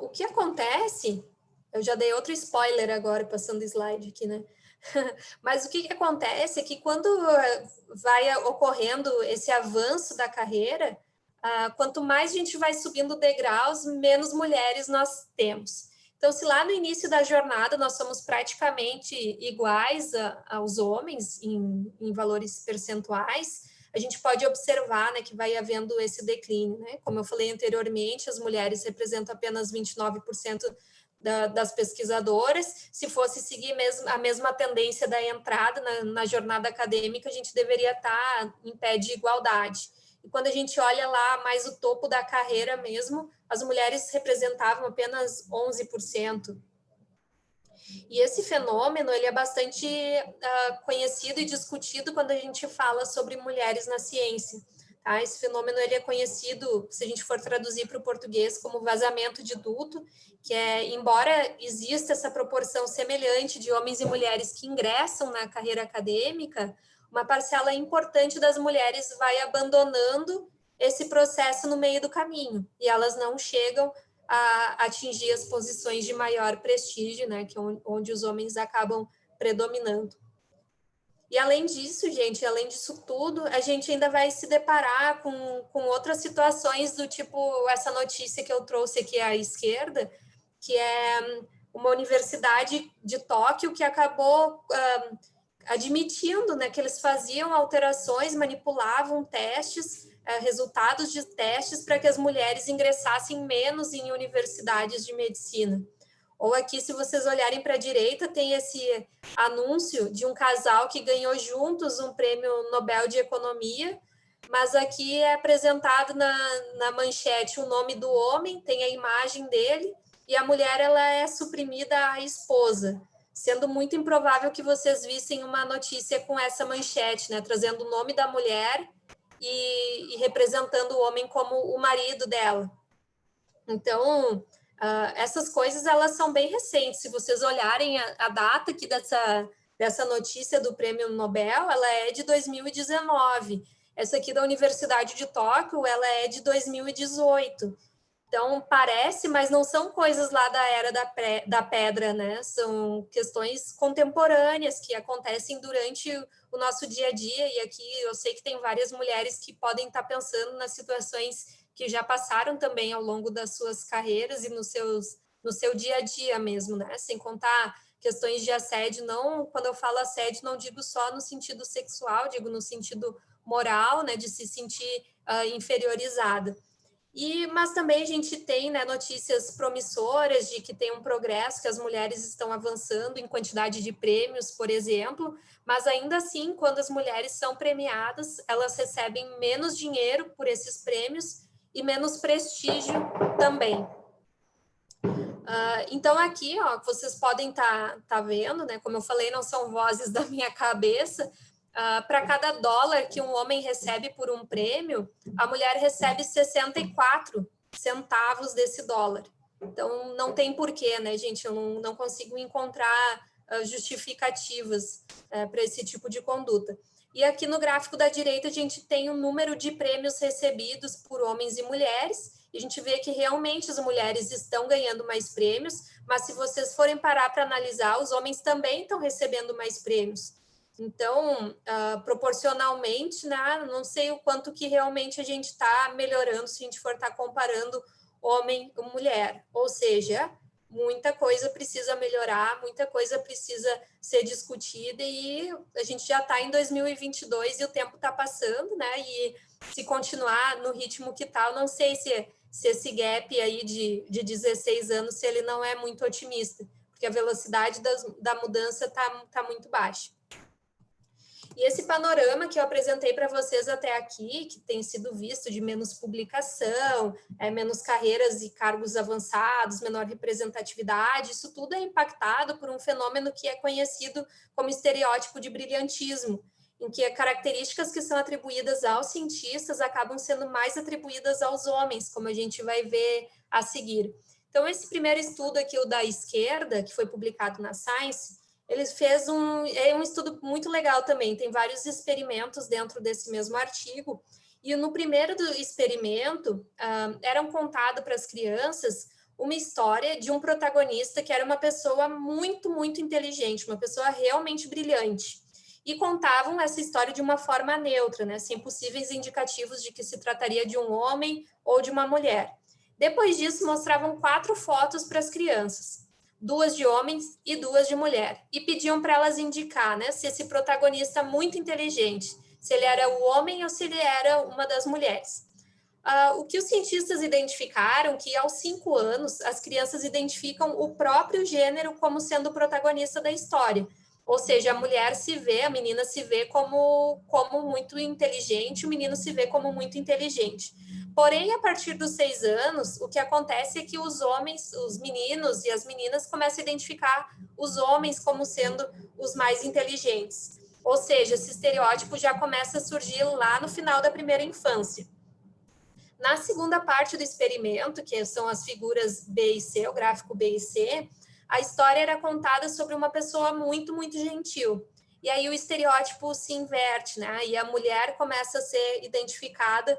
O que acontece, eu já dei outro spoiler agora, passando slide aqui, né? Mas o que acontece é que quando vai ocorrendo esse avanço da carreira, quanto mais a gente vai subindo degraus, menos mulheres nós temos. Então, se lá no início da jornada nós somos praticamente iguais aos homens em valores percentuais, a gente pode observar, né, que vai havendo esse declínio, né? Como eu falei anteriormente, as mulheres representam apenas 29% das pesquisadoras. Se fosse seguir a mesma tendência da entrada na jornada acadêmica, a gente deveria estar em pé de igualdade. E quando a gente olha lá mais o topo da carreira mesmo, as mulheres representavam apenas 11%. E esse fenômeno ele é bastante conhecido e discutido quando a gente fala sobre mulheres na ciência. Tá? Esse fenômeno ele é conhecido, se a gente for traduzir para o português, como vazamento de duto, que é, embora exista essa proporção semelhante de homens e mulheres que ingressam na carreira acadêmica, uma parcela importante das mulheres vai abandonando esse processo no meio do caminho, e elas não chegam a atingir as posições de maior prestígio, né, que é onde os homens acabam predominando. E além disso, gente, além disso tudo, a gente ainda vai se deparar com outras situações do tipo essa notícia que eu trouxe aqui à esquerda, que é uma universidade de Tóquio que acabou admitindo, né, que eles faziam alterações, manipulavam testes, resultados de testes para que as mulheres ingressassem menos em universidades de medicina. Ou aqui, se vocês olharem para a direita, tem esse anúncio de um casal que ganhou juntos um prêmio Nobel de Economia, mas aqui é apresentado na manchete o nome do homem, tem a imagem dele, e a mulher ela é suprimida à esposa, sendo muito improvável que vocês vissem uma notícia com essa manchete, né, trazendo o nome da mulher e representando o homem como o marido dela. Então, essas coisas elas são bem recentes. Se vocês olharem a data aqui dessa notícia do Prêmio Nobel, ela é de 2019. Essa aqui da Universidade de Tóquio, ela é de 2018. Então, parece, mas não são coisas lá da Era da Pedra, né? São questões contemporâneas que acontecem durante o nosso dia a dia. E aqui eu sei que tem várias mulheres que podem estar pensando nas situações que já passaram também ao longo das suas carreiras e no seu dia a dia mesmo, né? Sem contar questões de assédio. Não, quando eu falo assédio, não digo só no sentido sexual, digo no sentido moral, né? De se sentir inferiorizada. Mas também a gente tem, né, notícias promissoras de que tem um progresso, que as mulheres estão avançando em quantidade de prêmios, por exemplo, mas ainda assim, quando as mulheres são premiadas, elas recebem menos dinheiro por esses prêmios e menos prestígio também. Então, aqui, ó, vocês podem tá vendo, né, como eu falei, não são vozes da minha cabeça. Para cada dólar que um homem recebe por um prêmio, a mulher recebe 64 centavos desse dólar. Então, não tem porquê, né, gente? Eu não consigo encontrar justificativas para esse tipo de conduta. E aqui no gráfico da direita, a gente tem o número de prêmios recebidos por homens e mulheres, e a gente vê que realmente as mulheres estão ganhando mais prêmios, mas se vocês forem parar para analisar, os homens também estão recebendo mais prêmios. Então, proporcionalmente, né, não sei o quanto que realmente a gente está melhorando se a gente for estar comparando homem com mulher. Ou seja, muita coisa precisa melhorar, muita coisa precisa ser discutida e a gente já está em 2022 e o tempo está passando, né? E se continuar no ritmo que está, eu não sei se esse gap aí de 16 anos, se ele não é muito otimista, porque a velocidade da mudança tá muito baixa. E esse panorama que eu apresentei para vocês até aqui, que tem sido visto de menos publicação, menos carreiras e cargos avançados, menor representatividade, isso tudo é impactado por um fenômeno que é conhecido como estereótipo de brilhantismo, em que características que são atribuídas aos cientistas acabam sendo mais atribuídas aos homens, como a gente vai ver a seguir. Então, esse primeiro estudo aqui, o da esquerda, que foi publicado na Science, ele fez um estudo muito legal também, tem vários experimentos dentro desse mesmo artigo, e no primeiro do experimento, eram contado para as crianças uma história de um protagonista que era uma pessoa muito, muito inteligente, uma pessoa realmente brilhante, e contavam essa história de uma forma neutra, né, sem possíveis indicativos de que se trataria de um homem ou de uma mulher. Depois disso, mostravam 4 fotos para as crianças, 2 de homens e 2 de mulher, e pediam para elas indicar, né, se esse protagonista muito inteligente, se ele era o homem ou se ele era uma das mulheres. O que os cientistas identificaram que aos 5 anos as crianças identificam o próprio gênero como sendo o protagonista da história, ou seja, a mulher se vê, a menina se vê como muito inteligente, o menino se vê como muito inteligente. Porém, a partir dos 6 anos, o que acontece é que os homens, os meninos e as meninas começam a identificar os homens como sendo os mais inteligentes. Ou seja, esse estereótipo já começa a surgir lá no final da primeira infância. Na segunda parte do experimento, que são as figuras B e C, o gráfico B e C, a história era contada sobre uma pessoa muito, muito gentil. E aí o estereótipo se inverte, né? E a mulher começa a ser identificada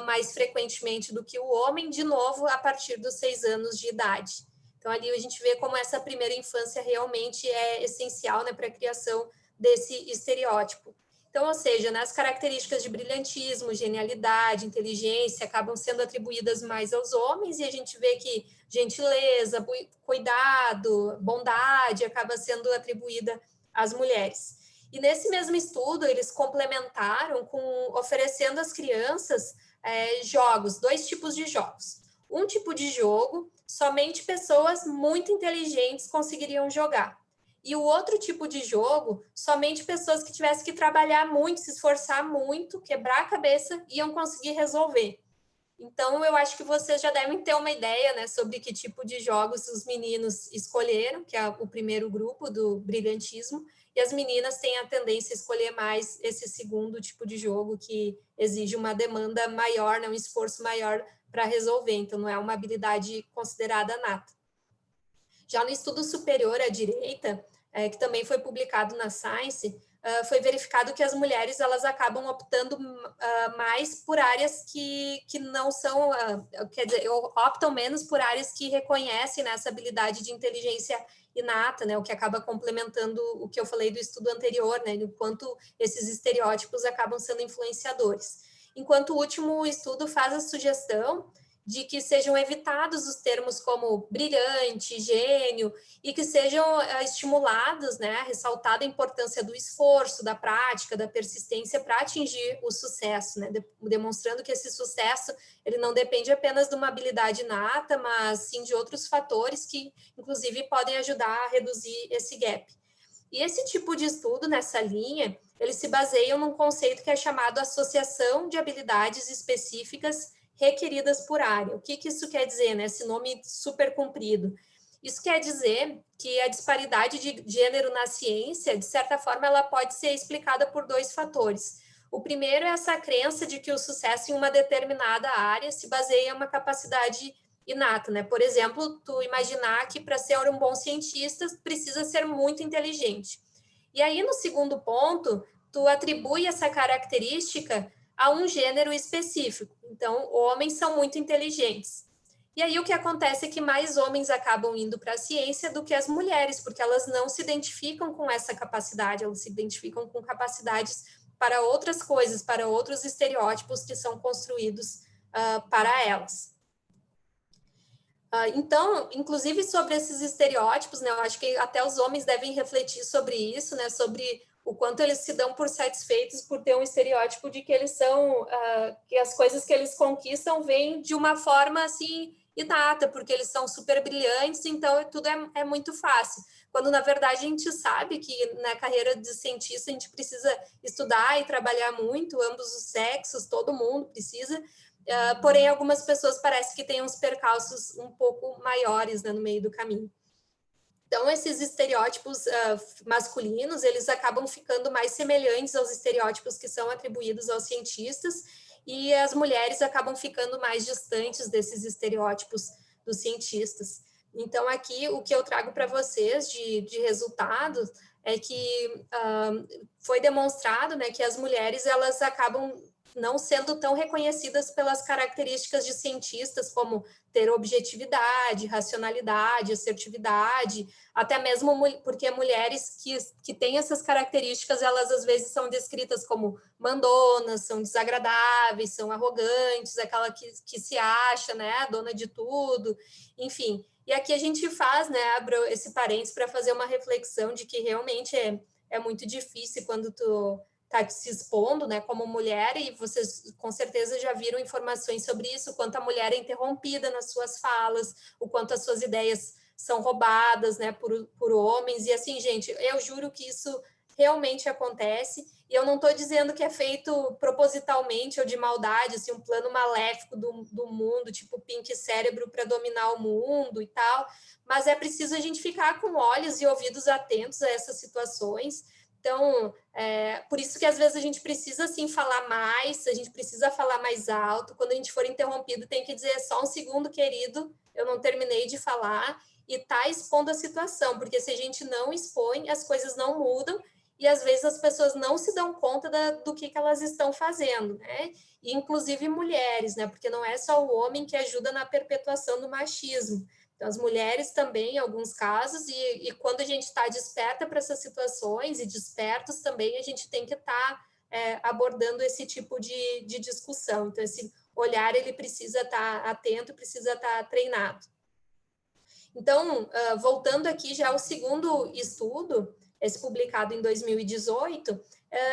mais frequentemente do que o homem, de novo, a partir dos 6 anos de idade. Então, ali a gente vê como essa primeira infância realmente é essencial, né, para a criação desse estereótipo. Então, ou seja, né, as características de brilhantismo, genialidade, inteligência acabam sendo atribuídas mais aos homens, e a gente vê que gentileza, cuidado, bondade acaba sendo atribuída às mulheres. E nesse mesmo estudo, eles complementaram oferecendo às crianças jogos, 2 tipos de jogos. Um tipo de jogo, somente pessoas muito inteligentes conseguiriam jogar. E o outro tipo de jogo, somente pessoas que tivessem que trabalhar muito, se esforçar muito, quebrar a cabeça, iam conseguir resolver. Então, eu acho que vocês já devem ter uma ideia, né, sobre que tipo de jogos os meninos escolheram, que é o primeiro grupo do brilhantismo, e as meninas têm a tendência a escolher mais esse segundo tipo de jogo, que exige uma demanda maior, né, um esforço maior para resolver, então não é uma habilidade considerada nata. Já no estudo superior à direita, que também foi publicado na Science, foi verificado que as mulheres elas acabam optando mais por áreas que não são, quer dizer, optam menos por áreas que reconhecem, né, essa habilidade de inteligência inata, né, o que acaba complementando o que eu falei do estudo anterior, né, do quanto esses estereótipos acabam sendo influenciadores. Enquanto o último estudo faz a sugestão de que sejam evitados os termos como brilhante, gênio, e que sejam estimulados, né, ressaltada a importância do esforço, da prática, da persistência para atingir o sucesso, né, demonstrando que esse sucesso ele não depende apenas de uma habilidade inata, mas sim de outros fatores que, inclusive, podem ajudar a reduzir esse gap. E esse tipo de estudo nessa linha, eles se baseiam num conceito que é chamado associação de habilidades específicas requeridas por área. O que isso quer dizer, né? Esse nome super comprido. Isso quer dizer que a disparidade de gênero na ciência, de certa forma, ela pode ser explicada por 2 fatores. O primeiro é essa crença de que o sucesso em uma determinada área se baseia em uma capacidade inata, né? Por exemplo, tu imaginar que para ser um bom cientista precisa ser muito inteligente. E aí, no segundo ponto, tu atribui essa característica a um gênero específico. Então, homens são muito inteligentes. E aí o que acontece é que mais homens acabam indo para a ciência do que as mulheres, porque elas não se identificam com essa capacidade, elas se identificam com capacidades para outras coisas, para outros estereótipos que são construídos para elas. Então, inclusive sobre esses estereótipos, né, eu acho que até os homens devem refletir sobre isso, né, sobre o quanto eles se dão por satisfeitos por ter um estereótipo de que eles são, que as coisas que eles conquistam vêm de uma forma assim inata, porque eles são super brilhantes, então tudo é muito fácil. Quando na verdade a gente sabe que na carreira de cientista a gente precisa estudar e trabalhar muito, ambos os sexos, todo mundo precisa. Porém, algumas pessoas parece que têm uns percalços um pouco maiores, né, no meio do caminho. Então, esses estereótipos masculinos, eles acabam ficando mais semelhantes aos estereótipos que são atribuídos aos cientistas, e as mulheres acabam ficando mais distantes desses estereótipos dos cientistas. Então, aqui, o que eu trago para vocês de resultados é que foi demonstrado, né, que as mulheres, elas acabam não sendo tão reconhecidas pelas características de cientistas, como ter objetividade, racionalidade, assertividade, até mesmo porque mulheres que têm essas características, elas às vezes são descritas como mandonas, são desagradáveis, são arrogantes, aquela que se acha, né, dona de tudo, enfim. E aqui a gente faz, né, abro esse parênteses para fazer uma reflexão de que realmente é muito difícil quando tu está se expondo, né, como mulher, e vocês com certeza já viram informações sobre isso, o quanto a mulher é interrompida nas suas falas, o quanto as suas ideias são roubadas, né, por homens, e assim, gente, eu juro que isso realmente acontece, e eu não estou dizendo que é feito propositalmente ou de maldade, assim, um plano maléfico do mundo, tipo Pink Cérebro para dominar o mundo e tal, mas é preciso a gente ficar com olhos e ouvidos atentos a essas situações. Então, por isso que às vezes a gente precisa, assim, falar mais, a gente precisa falar mais alto. Quando a gente for interrompido, tem que dizer só um segundo, querido, eu não terminei de falar, e tá expondo a situação, porque se a gente não expõe, as coisas não mudam, e às vezes as pessoas não se dão conta do que elas estão fazendo, né? E, inclusive mulheres, né? Porque não é só o homem que ajuda na perpetuação do machismo. Então, as mulheres também, em alguns casos, e quando a gente está desperta para essas situações e despertos também, a gente tem que estar abordando esse tipo de discussão. Então, esse olhar, ele precisa estar atento, precisa estar treinado. Então, voltando aqui já ao segundo estudo, esse publicado em 2018,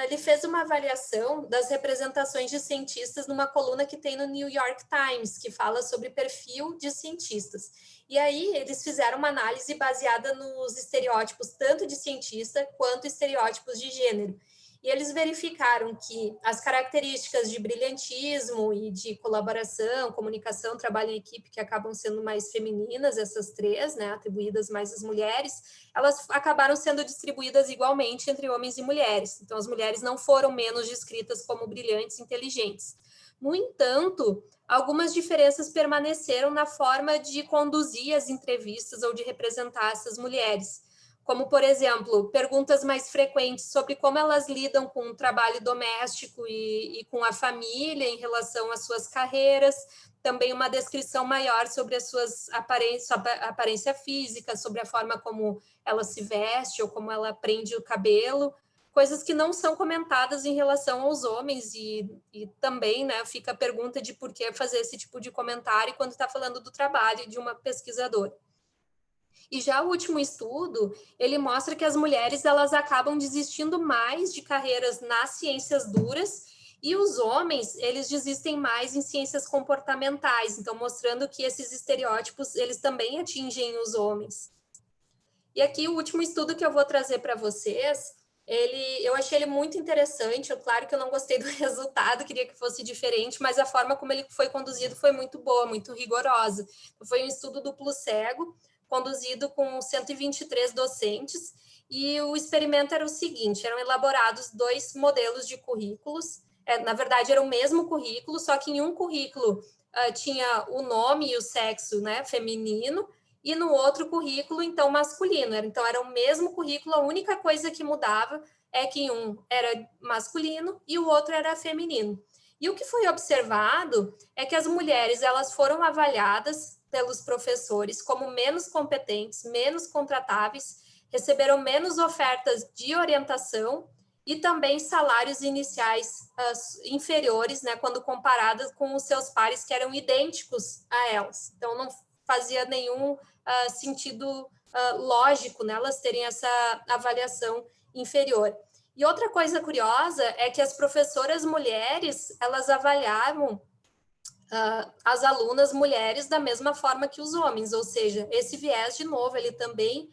ele fez uma avaliação das representações de cientistas numa coluna que tem no New York Times, que fala sobre perfil de cientistas. E aí eles fizeram uma análise baseada nos estereótipos tanto de cientista quanto estereótipos de gênero. E eles verificaram que as características de brilhantismo e de colaboração, comunicação, trabalho em equipe, que acabam sendo mais femininas, essas três, né, atribuídas mais às mulheres, elas acabaram sendo distribuídas igualmente entre homens e mulheres. Então, as mulheres não foram menos descritas como brilhantes e inteligentes. No entanto, algumas diferenças permaneceram na forma de conduzir as entrevistas ou de representar essas mulheres, como, por exemplo, perguntas mais frequentes sobre como elas lidam com o trabalho doméstico e com a família em relação às suas carreiras, também uma descrição maior sobre as suas aparência física, sobre a forma como ela se veste ou como ela prende o cabelo, coisas que não são comentadas em relação aos homens, e também, né, fica a pergunta de por que fazer esse tipo de comentário quando está falando do trabalho de uma pesquisadora. E já o último estudo, ele mostra que as mulheres, elas acabam desistindo mais de carreiras nas ciências duras, e os homens, eles desistem mais em ciências comportamentais, então mostrando que esses estereótipos, eles também atingem os homens. E aqui o último estudo que eu vou trazer para vocês, eu achei ele muito interessante, claro que eu não gostei do resultado, queria que fosse diferente, mas a forma como ele foi conduzido foi muito boa, muito rigorosa. Foi um estudo duplo cego, conduzido com 123 docentes, e o experimento era o seguinte, eram elaborados 2 modelos de currículos, na verdade era o mesmo currículo, só que em um currículo tinha o nome e o sexo, né, feminino, e no outro currículo, então, masculino. Então, era o mesmo currículo, a única coisa que mudava é que um era masculino e o outro era feminino. E o que foi observado é que as mulheres, elas foram avaliadas pelos professores como menos competentes, menos contratáveis, receberam menos ofertas de orientação e também salários iniciais inferiores, né, quando comparadas com os seus pares que eram idênticos a elas. Então, não fazia nenhum sentido lógico, né, elas terem essa avaliação inferior. E outra coisa curiosa é que as professoras mulheres, elas avaliavam as alunas mulheres da mesma forma que os homens, ou seja, esse viés, de novo, ele também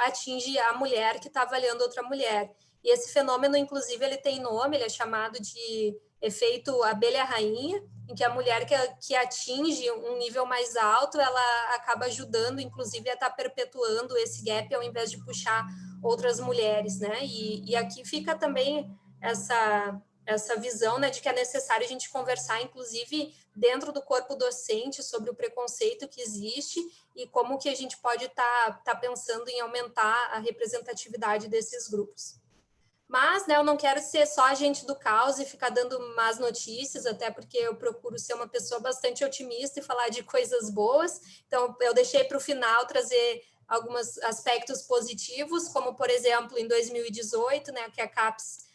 atinge a mulher que está avaliando outra mulher. E esse fenômeno, inclusive, ele tem nome, ele é chamado de efeito abelha-rainha, em que a mulher que atinge um nível mais alto, ela acaba ajudando, inclusive, a estar perpetuando esse gap, ao invés de puxar outras mulheres, né? E aqui fica também essa visão, né, de que é necessário a gente conversar, inclusive, dentro do corpo docente, sobre o preconceito que existe e como que a gente pode tá pensando em aumentar a representatividade desses grupos. Mas, né, eu não quero ser só agente do caos e ficar dando más notícias, até porque eu procuro ser uma pessoa bastante otimista e falar de coisas boas. Então, eu deixei para o final trazer alguns aspectos positivos, como, por exemplo, em 2018, né, que a CAPES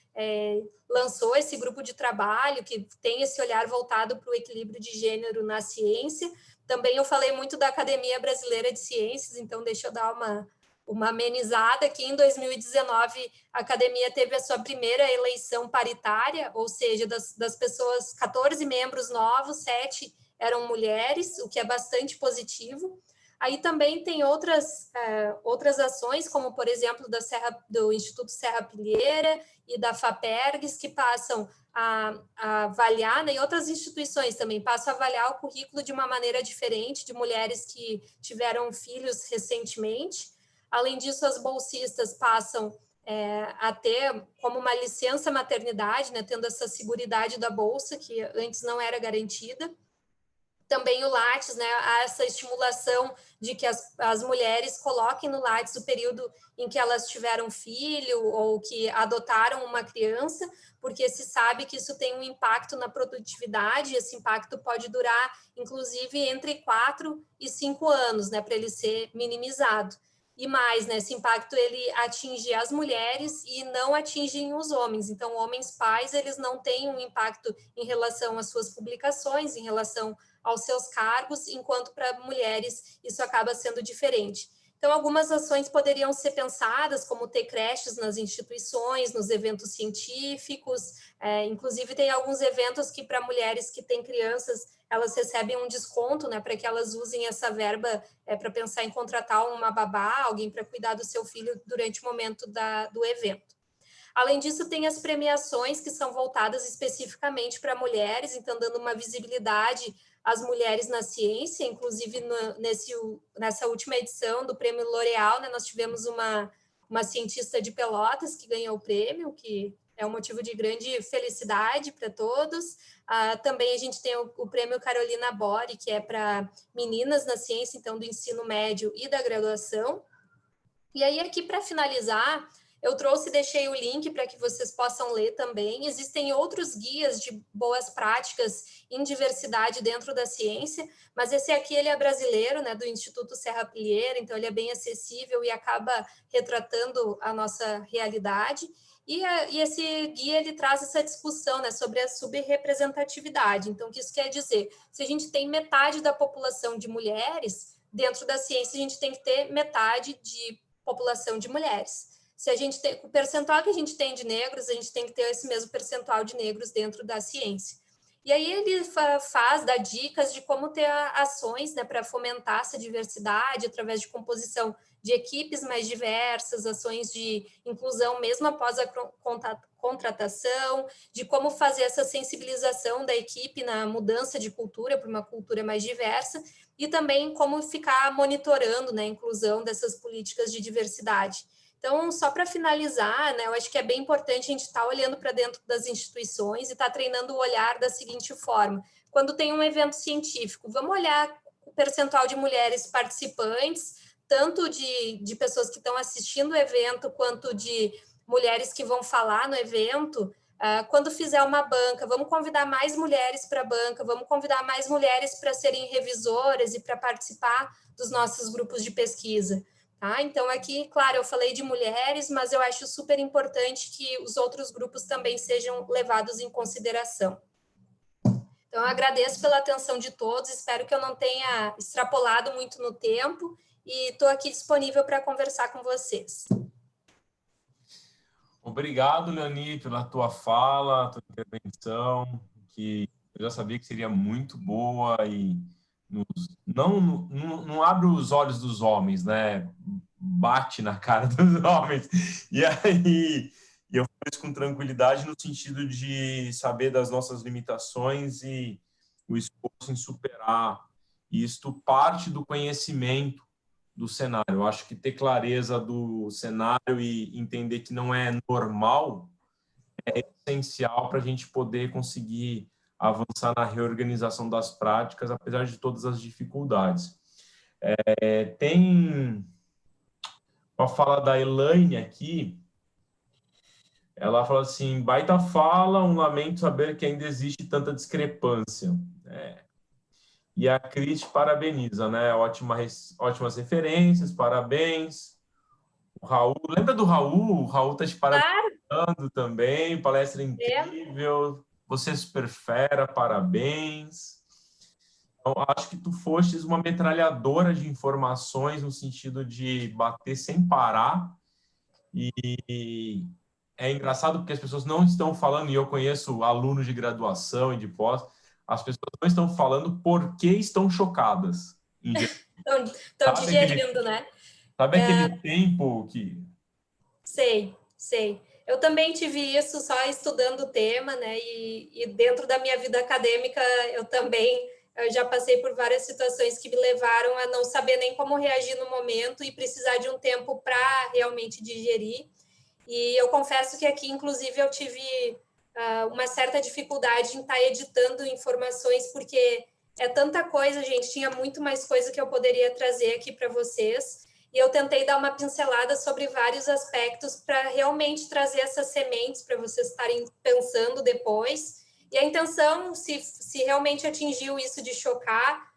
lançou esse grupo de trabalho que tem esse olhar voltado para o equilíbrio de gênero na ciência. Também eu falei muito da Academia Brasileira de Ciências, então deixa eu dar uma amenizada aqui. Em 2019, a academia teve a sua primeira eleição paritária, ou seja, das pessoas, 14 membros novos, 7 eram mulheres, o que é bastante positivo. Aí também tem outras ações, como, por exemplo, do Instituto Serrapilheira e da FAPERGS, que passam a avaliar, né, e outras instituições também passam a avaliar o currículo de uma maneira diferente, de mulheres que tiveram filhos recentemente. Além disso, as bolsistas passam a ter como uma licença maternidade, né, tendo essa seguridade da bolsa, que antes não era garantida. Também o Lattes, né, há essa estimulação de que as mulheres coloquem no Lattes o período em que elas tiveram filho ou que adotaram uma criança, porque se sabe que isso tem um impacto na produtividade, e esse impacto pode durar, inclusive, entre 4 e 5 anos, né, para ele ser minimizado. E mais, né, esse impacto ele atinge as mulheres e não atinge os homens. Então, homens pais, eles não têm um impacto em relação às suas publicações, em relação aos seus cargos, enquanto para mulheres isso acaba sendo diferente. Então, algumas ações poderiam ser pensadas, como ter creches nas instituições, nos eventos científicos, inclusive tem alguns eventos que para mulheres que têm crianças, elas recebem um desconto, né, para que elas usem essa verba para pensar em contratar uma babá, alguém para cuidar do seu filho durante o momento do evento. Além disso, tem as premiações que são voltadas especificamente para mulheres, então dando uma visibilidade às mulheres na ciência, inclusive nessa última edição do Prêmio L'Oréal, né, nós tivemos uma cientista de Pelotas que ganhou o prêmio, que é um motivo de grande felicidade para todos. Também a gente tem o Prêmio Carolina Bori, que é para meninas na ciência, então do ensino médio e da graduação. E aí, aqui para finalizar, eu deixei o link para que vocês possam ler também. Existem outros guias de boas práticas em diversidade dentro da ciência, mas esse aqui ele é brasileiro, né, do Instituto Serrapilheira, então ele é bem acessível e acaba retratando a nossa realidade. E esse guia ele traz essa discussão, né, sobre a subrepresentatividade. Então, o que isso quer dizer? Se a gente tem metade da população de mulheres, dentro da ciência a gente tem que ter metade de população de mulheres. Se a gente tem o percentual que a gente tem de negros, a gente tem que ter esse mesmo percentual de negros dentro da ciência. E aí ele dá dicas de como ter ações, né, para fomentar essa diversidade através de composição de equipes mais diversas, ações de inclusão mesmo após a contratação, de como fazer essa sensibilização da equipe na mudança de cultura para uma cultura mais diversa, e também como ficar monitorando, né, a inclusão dessas políticas de diversidade. Então, só para finalizar, né, eu acho que é bem importante a gente estar olhando para dentro das instituições e estar treinando o olhar da seguinte forma: quando tem um evento científico, vamos olhar o percentual de mulheres participantes, tanto de pessoas que estão assistindo o evento, quanto de mulheres que vão falar no evento. Quando fizer uma banca, vamos convidar mais mulheres para a banca, vamos convidar mais mulheres para serem revisoras e para participar dos nossos grupos de pesquisa. Tá? Então, aqui, claro, eu falei de mulheres, mas eu acho super importante que os outros grupos também sejam levados em consideração. Então, eu agradeço pela atenção de todos, espero que eu não tenha extrapolado muito no tempo e estou aqui disponível para conversar com vocês. Obrigado, Leoni, pela tua fala, tua intervenção, que eu já sabia que seria muito boa e não abre os olhos dos homens, né? Bate na cara dos homens. E aí eu falo isso com tranquilidade no sentido de saber das nossas limitações e o esforço em superar. Isto parte do conhecimento do cenário. Eu acho que ter clareza do cenário e entender que não é normal é essencial para a gente poder conseguir avançar na reorganização das práticas, apesar de todas as dificuldades. Tem uma fala da Elaine aqui, ela fala assim, baita fala, um lamento saber que ainda existe tanta discrepância. E a Cris parabeniza, né? Ótimas referências, parabéns. O Raul, lembra do Raul? O Raul está te parabenizando também, palestra incrível, você é super fera, parabéns. Então, acho que tu fostes uma metralhadora de informações no sentido de bater sem parar e é engraçado porque as pessoas não estão falando, e eu conheço alunos de graduação e de pós, as pessoas não estão falando porque estão chocadas. Estão digerindo, né? Sabe aquele tempo que... Sei. Eu também tive isso só estudando o tema, né? E dentro da minha vida acadêmica, eu já passei por várias situações que me levaram a não saber nem como reagir no momento e precisar de um tempo para realmente digerir. E eu confesso que aqui, inclusive, eu tive uma certa dificuldade em estar editando informações, porque é tanta coisa, gente, tinha muito mais coisa que eu poderia trazer aqui para vocês. E eu tentei dar uma pincelada sobre vários aspectos para realmente trazer essas sementes para vocês estarem pensando depois. E a intenção, se realmente atingiu isso de chocar,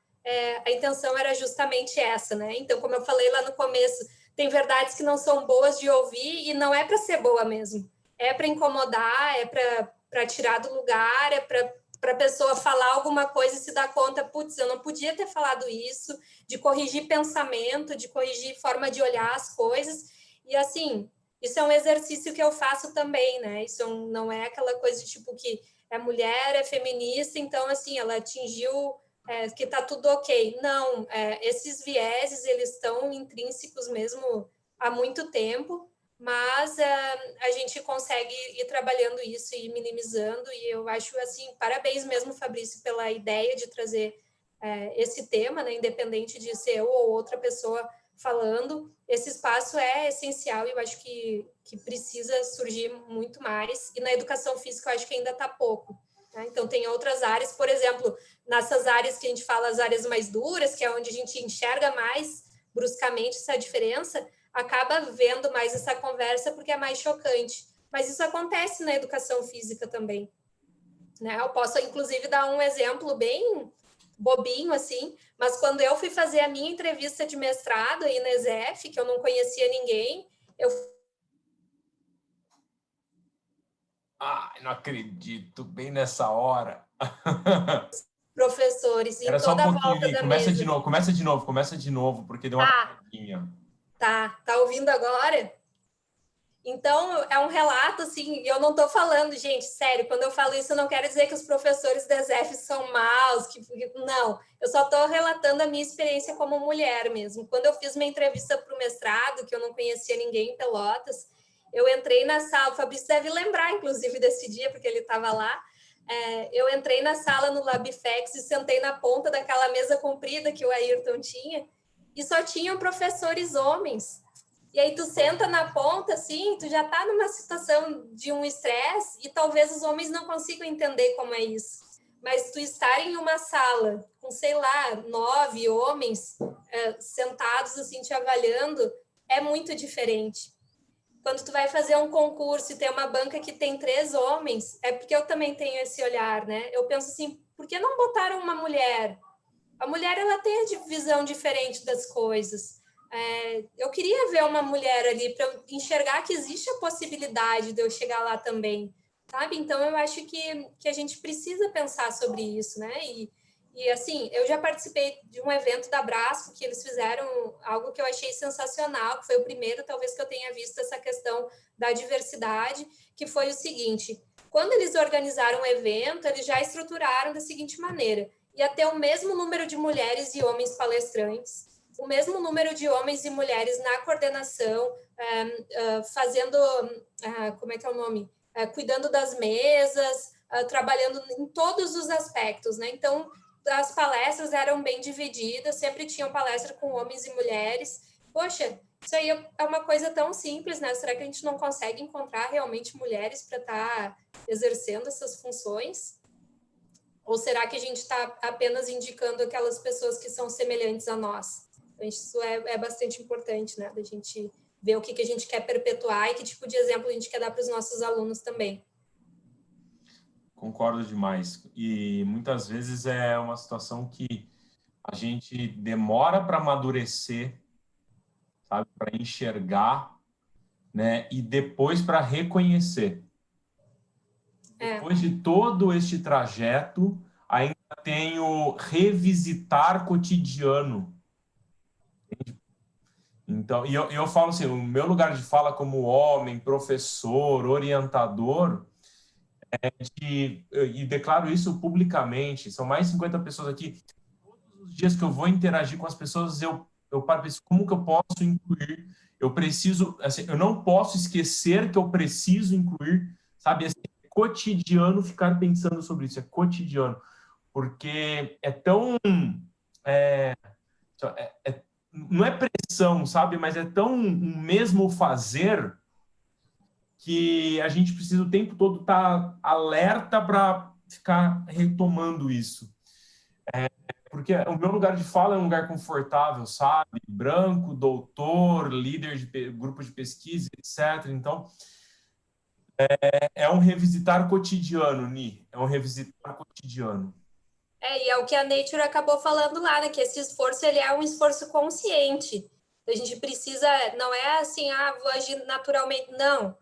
a intenção era justamente essa, né? Então, como eu falei lá no começo, tem verdades que não são boas de ouvir e não é para ser boa mesmo. É para incomodar, é para tirar do lugar, é para a pessoa falar alguma coisa e se dar conta, putz, eu não podia ter falado isso, de corrigir pensamento, de corrigir forma de olhar as coisas. E, assim, isso é um exercício que eu faço também, né? Isso não é aquela coisa de, tipo, que é mulher, é feminista, então, assim, ela atingiu que está tudo ok. Não, esses vieses, eles estão intrínsecos mesmo há muito tempo, mas a gente consegue ir trabalhando isso e minimizando, e eu acho, assim, parabéns mesmo, Fabrício, pela ideia de trazer esse tema, né, independente de ser eu ou outra pessoa falando, esse espaço é essencial e eu acho que precisa surgir muito mais, e na educação física eu acho que ainda está pouco. Né? Então, tem outras áreas, por exemplo, nessas áreas que a gente fala, as áreas mais duras, que é onde a gente enxerga mais bruscamente essa diferença, acaba vendo mais essa conversa porque é mais chocante. Mas isso acontece na educação física também. Né? Eu posso, inclusive, dar um exemplo bem bobinho, assim, mas quando eu fui fazer a minha entrevista de mestrado aí na ESEF, que eu não conhecia ninguém, eu... não acredito, bem nessa hora. Professores, em Era só toda um a pouquinho, volta Vi. da Começa mesa. de novo, porque deu uma paradinha. Tá ouvindo agora? Então, é um relato, assim, e eu não estou falando, gente, sério, quando eu falo isso, eu não quero dizer que os professores da ESEF são maus, não, eu só estou relatando a minha experiência como mulher mesmo. Quando eu fiz minha entrevista para o mestrado, que eu não conhecia ninguém em Pelotas, eu entrei na sala, o Fabrício deve lembrar, inclusive, desse dia, porque ele estava lá, eu entrei na sala no Labifex e sentei na ponta daquela mesa comprida que o Ayrton tinha, e só tinham professores homens. E aí tu senta na ponta, assim, tu já tá numa situação de um estresse e talvez os homens não consigam entender como é isso. Mas tu estar em uma sala com, sei lá, 9 homens sentados, assim, te avaliando, é muito diferente. Quando tu vai fazer um concurso e tem uma banca que tem 3 homens, é porque eu também tenho esse olhar, né? Eu penso assim, por que não botaram uma mulher? A mulher, ela tem a visão diferente das coisas. Eu queria ver uma mulher ali para enxergar que existe a possibilidade de eu chegar lá também, sabe? Então, eu acho que a gente precisa pensar sobre isso, né? E, assim, eu já participei de um evento da Brasco, que eles fizeram algo que eu achei sensacional, que foi o primeiro, talvez, que eu tenha visto essa questão da diversidade, que foi o seguinte: quando eles organizaram o evento, eles já estruturaram da seguinte maneira: ia ter o mesmo número de mulheres e homens palestrantes, o mesmo número de homens e mulheres na coordenação, fazendo, como é que é o nome? Cuidando das mesas, trabalhando em todos os aspectos, né? Então, as palestras eram bem divididas, sempre tinham palestra com homens e mulheres. Poxa, isso aí é uma coisa tão simples, né? Será que a gente não consegue encontrar realmente mulheres para estar exercendo essas funções? Ou será que a gente está apenas indicando aquelas pessoas que são semelhantes a nós? Então, isso é bastante importante, né? Da gente ver o que a gente quer perpetuar e que tipo de exemplo a gente quer dar para os nossos alunos também. Concordo demais. E muitas vezes é uma situação que a gente demora para amadurecer, sabe, para enxergar, né, e depois para reconhecer. Depois de todo este trajeto, ainda tenho revisitar cotidiano. Então, e eu falo assim, o meu lugar de fala como homem, professor, orientador, e declaro isso publicamente, são mais de 50 pessoas aqui. Todos os dias que eu vou interagir com as pessoas, eu paro e penso, como que eu posso incluir? Eu preciso, assim, eu não posso esquecer que eu preciso incluir, sabe? Assim, é cotidiano ficar pensando sobre isso, é cotidiano, porque é tão... É, não é pressão, sabe? Mas é tão um mesmo fazer que a gente precisa o tempo todo estar alerta para ficar retomando isso. Porque o meu lugar de fala é um lugar confortável, sabe? Branco, doutor, líder de grupo de pesquisa, etc. Então, é um revisitar cotidiano, Ni. É um revisitar cotidiano. E é o que a Nature acabou falando lá, né? Que esse esforço, ele é um esforço consciente. A gente precisa, não é assim, vou agir naturalmente. Não.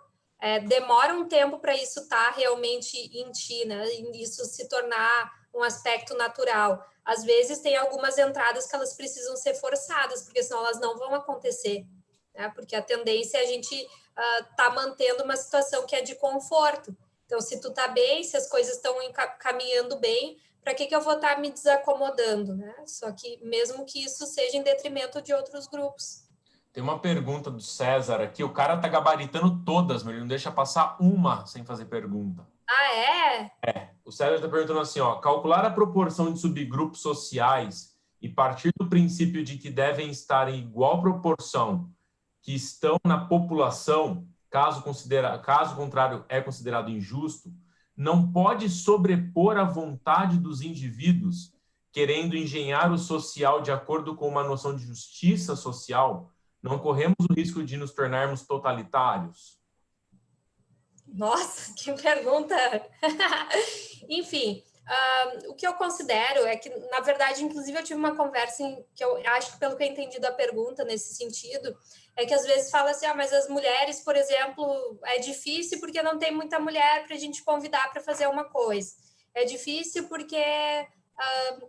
Demora um tempo para isso estar realmente em ti, né? Isso se tornar um aspecto natural. Às vezes tem algumas entradas que elas precisam ser forçadas, porque senão elas não vão acontecer, né? Porque a tendência é a gente tá mantendo uma situação que é de conforto. Então, se tu tá bem, se as coisas estão caminhando bem, para que eu vou estar me desacomodando, né? Só que mesmo que isso seja em detrimento de outros grupos. Tem uma pergunta do César aqui. O cara tá gabaritando todas, mas ele não deixa passar uma sem fazer pergunta. Ah, é? O César está perguntando assim, ó, calcular a proporção de subgrupos sociais e partir do princípio de que devem estar em igual proporção que estão na população, caso contrário é considerado injusto, não pode sobrepor a vontade dos indivíduos, querendo engenhar o social de acordo com uma noção de justiça social. Não corremos o risco de nos tornarmos totalitários? Nossa, que pergunta! Enfim, o que eu considero é que, na verdade, inclusive eu tive uma conversa que eu acho que, pelo que eu entendi da pergunta nesse sentido, é que às vezes fala assim, mas as mulheres, por exemplo, é difícil porque não tem muita mulher para a gente convidar para fazer uma coisa. É difícil porque,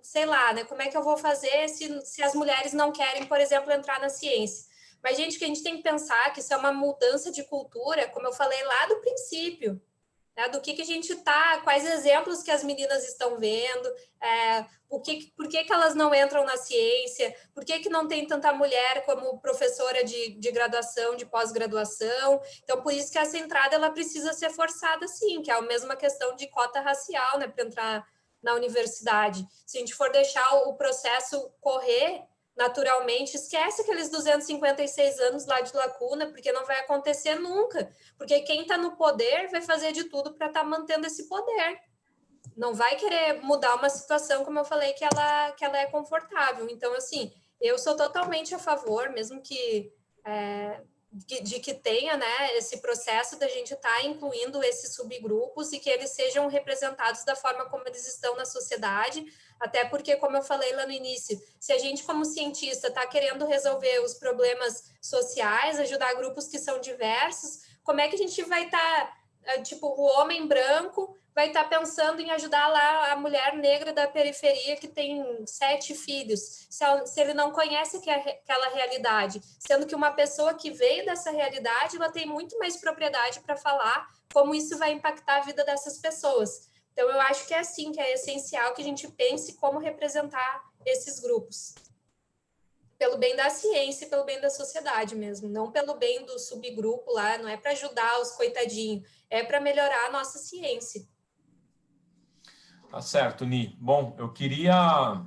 sei lá, né? Como é que eu vou fazer se as mulheres não querem, por exemplo, entrar na ciência? Mas, gente, que a gente tem que pensar que isso é uma mudança de cultura, como eu falei lá do princípio, né? Do que a gente está, quais exemplos que as meninas estão vendo, por que elas não entram na ciência, por que não tem tanta mulher como professora de graduação, de pós-graduação. Então, por isso que essa entrada ela precisa ser forçada, sim, que é a mesma questão de cota racial, né, para entrar na universidade. Se a gente for deixar o processo correr naturalmente, esquece aqueles 256 anos lá de lacuna, porque não vai acontecer nunca. Porque quem está no poder vai fazer de tudo para estar mantendo esse poder. Não vai querer mudar uma situação, como eu falei, que ela é confortável. Então, assim, eu sou totalmente a favor, mesmo que de que tenha, né, esse processo da gente estar incluindo esses subgrupos e que eles sejam representados da forma como eles estão na sociedade, até porque, como eu falei lá no início, se a gente, como cientista, está querendo resolver os problemas sociais, ajudar grupos que são diversos, como é que a gente vai estar tipo, o homem branco vai estar pensando em ajudar lá a mulher negra da periferia que tem 7 filhos, se ele não conhece aquela realidade, sendo que uma pessoa que veio dessa realidade, ela tem muito mais propriedade para falar como isso vai impactar a vida dessas pessoas. Então, eu acho que é assim, que é essencial que a gente pense como representar esses grupos. Pelo bem da ciência e pelo bem da sociedade mesmo, não pelo bem do subgrupo lá, não é para ajudar os coitadinhos, é para melhorar a nossa ciência. Tá certo, Ni. Bom, eu queria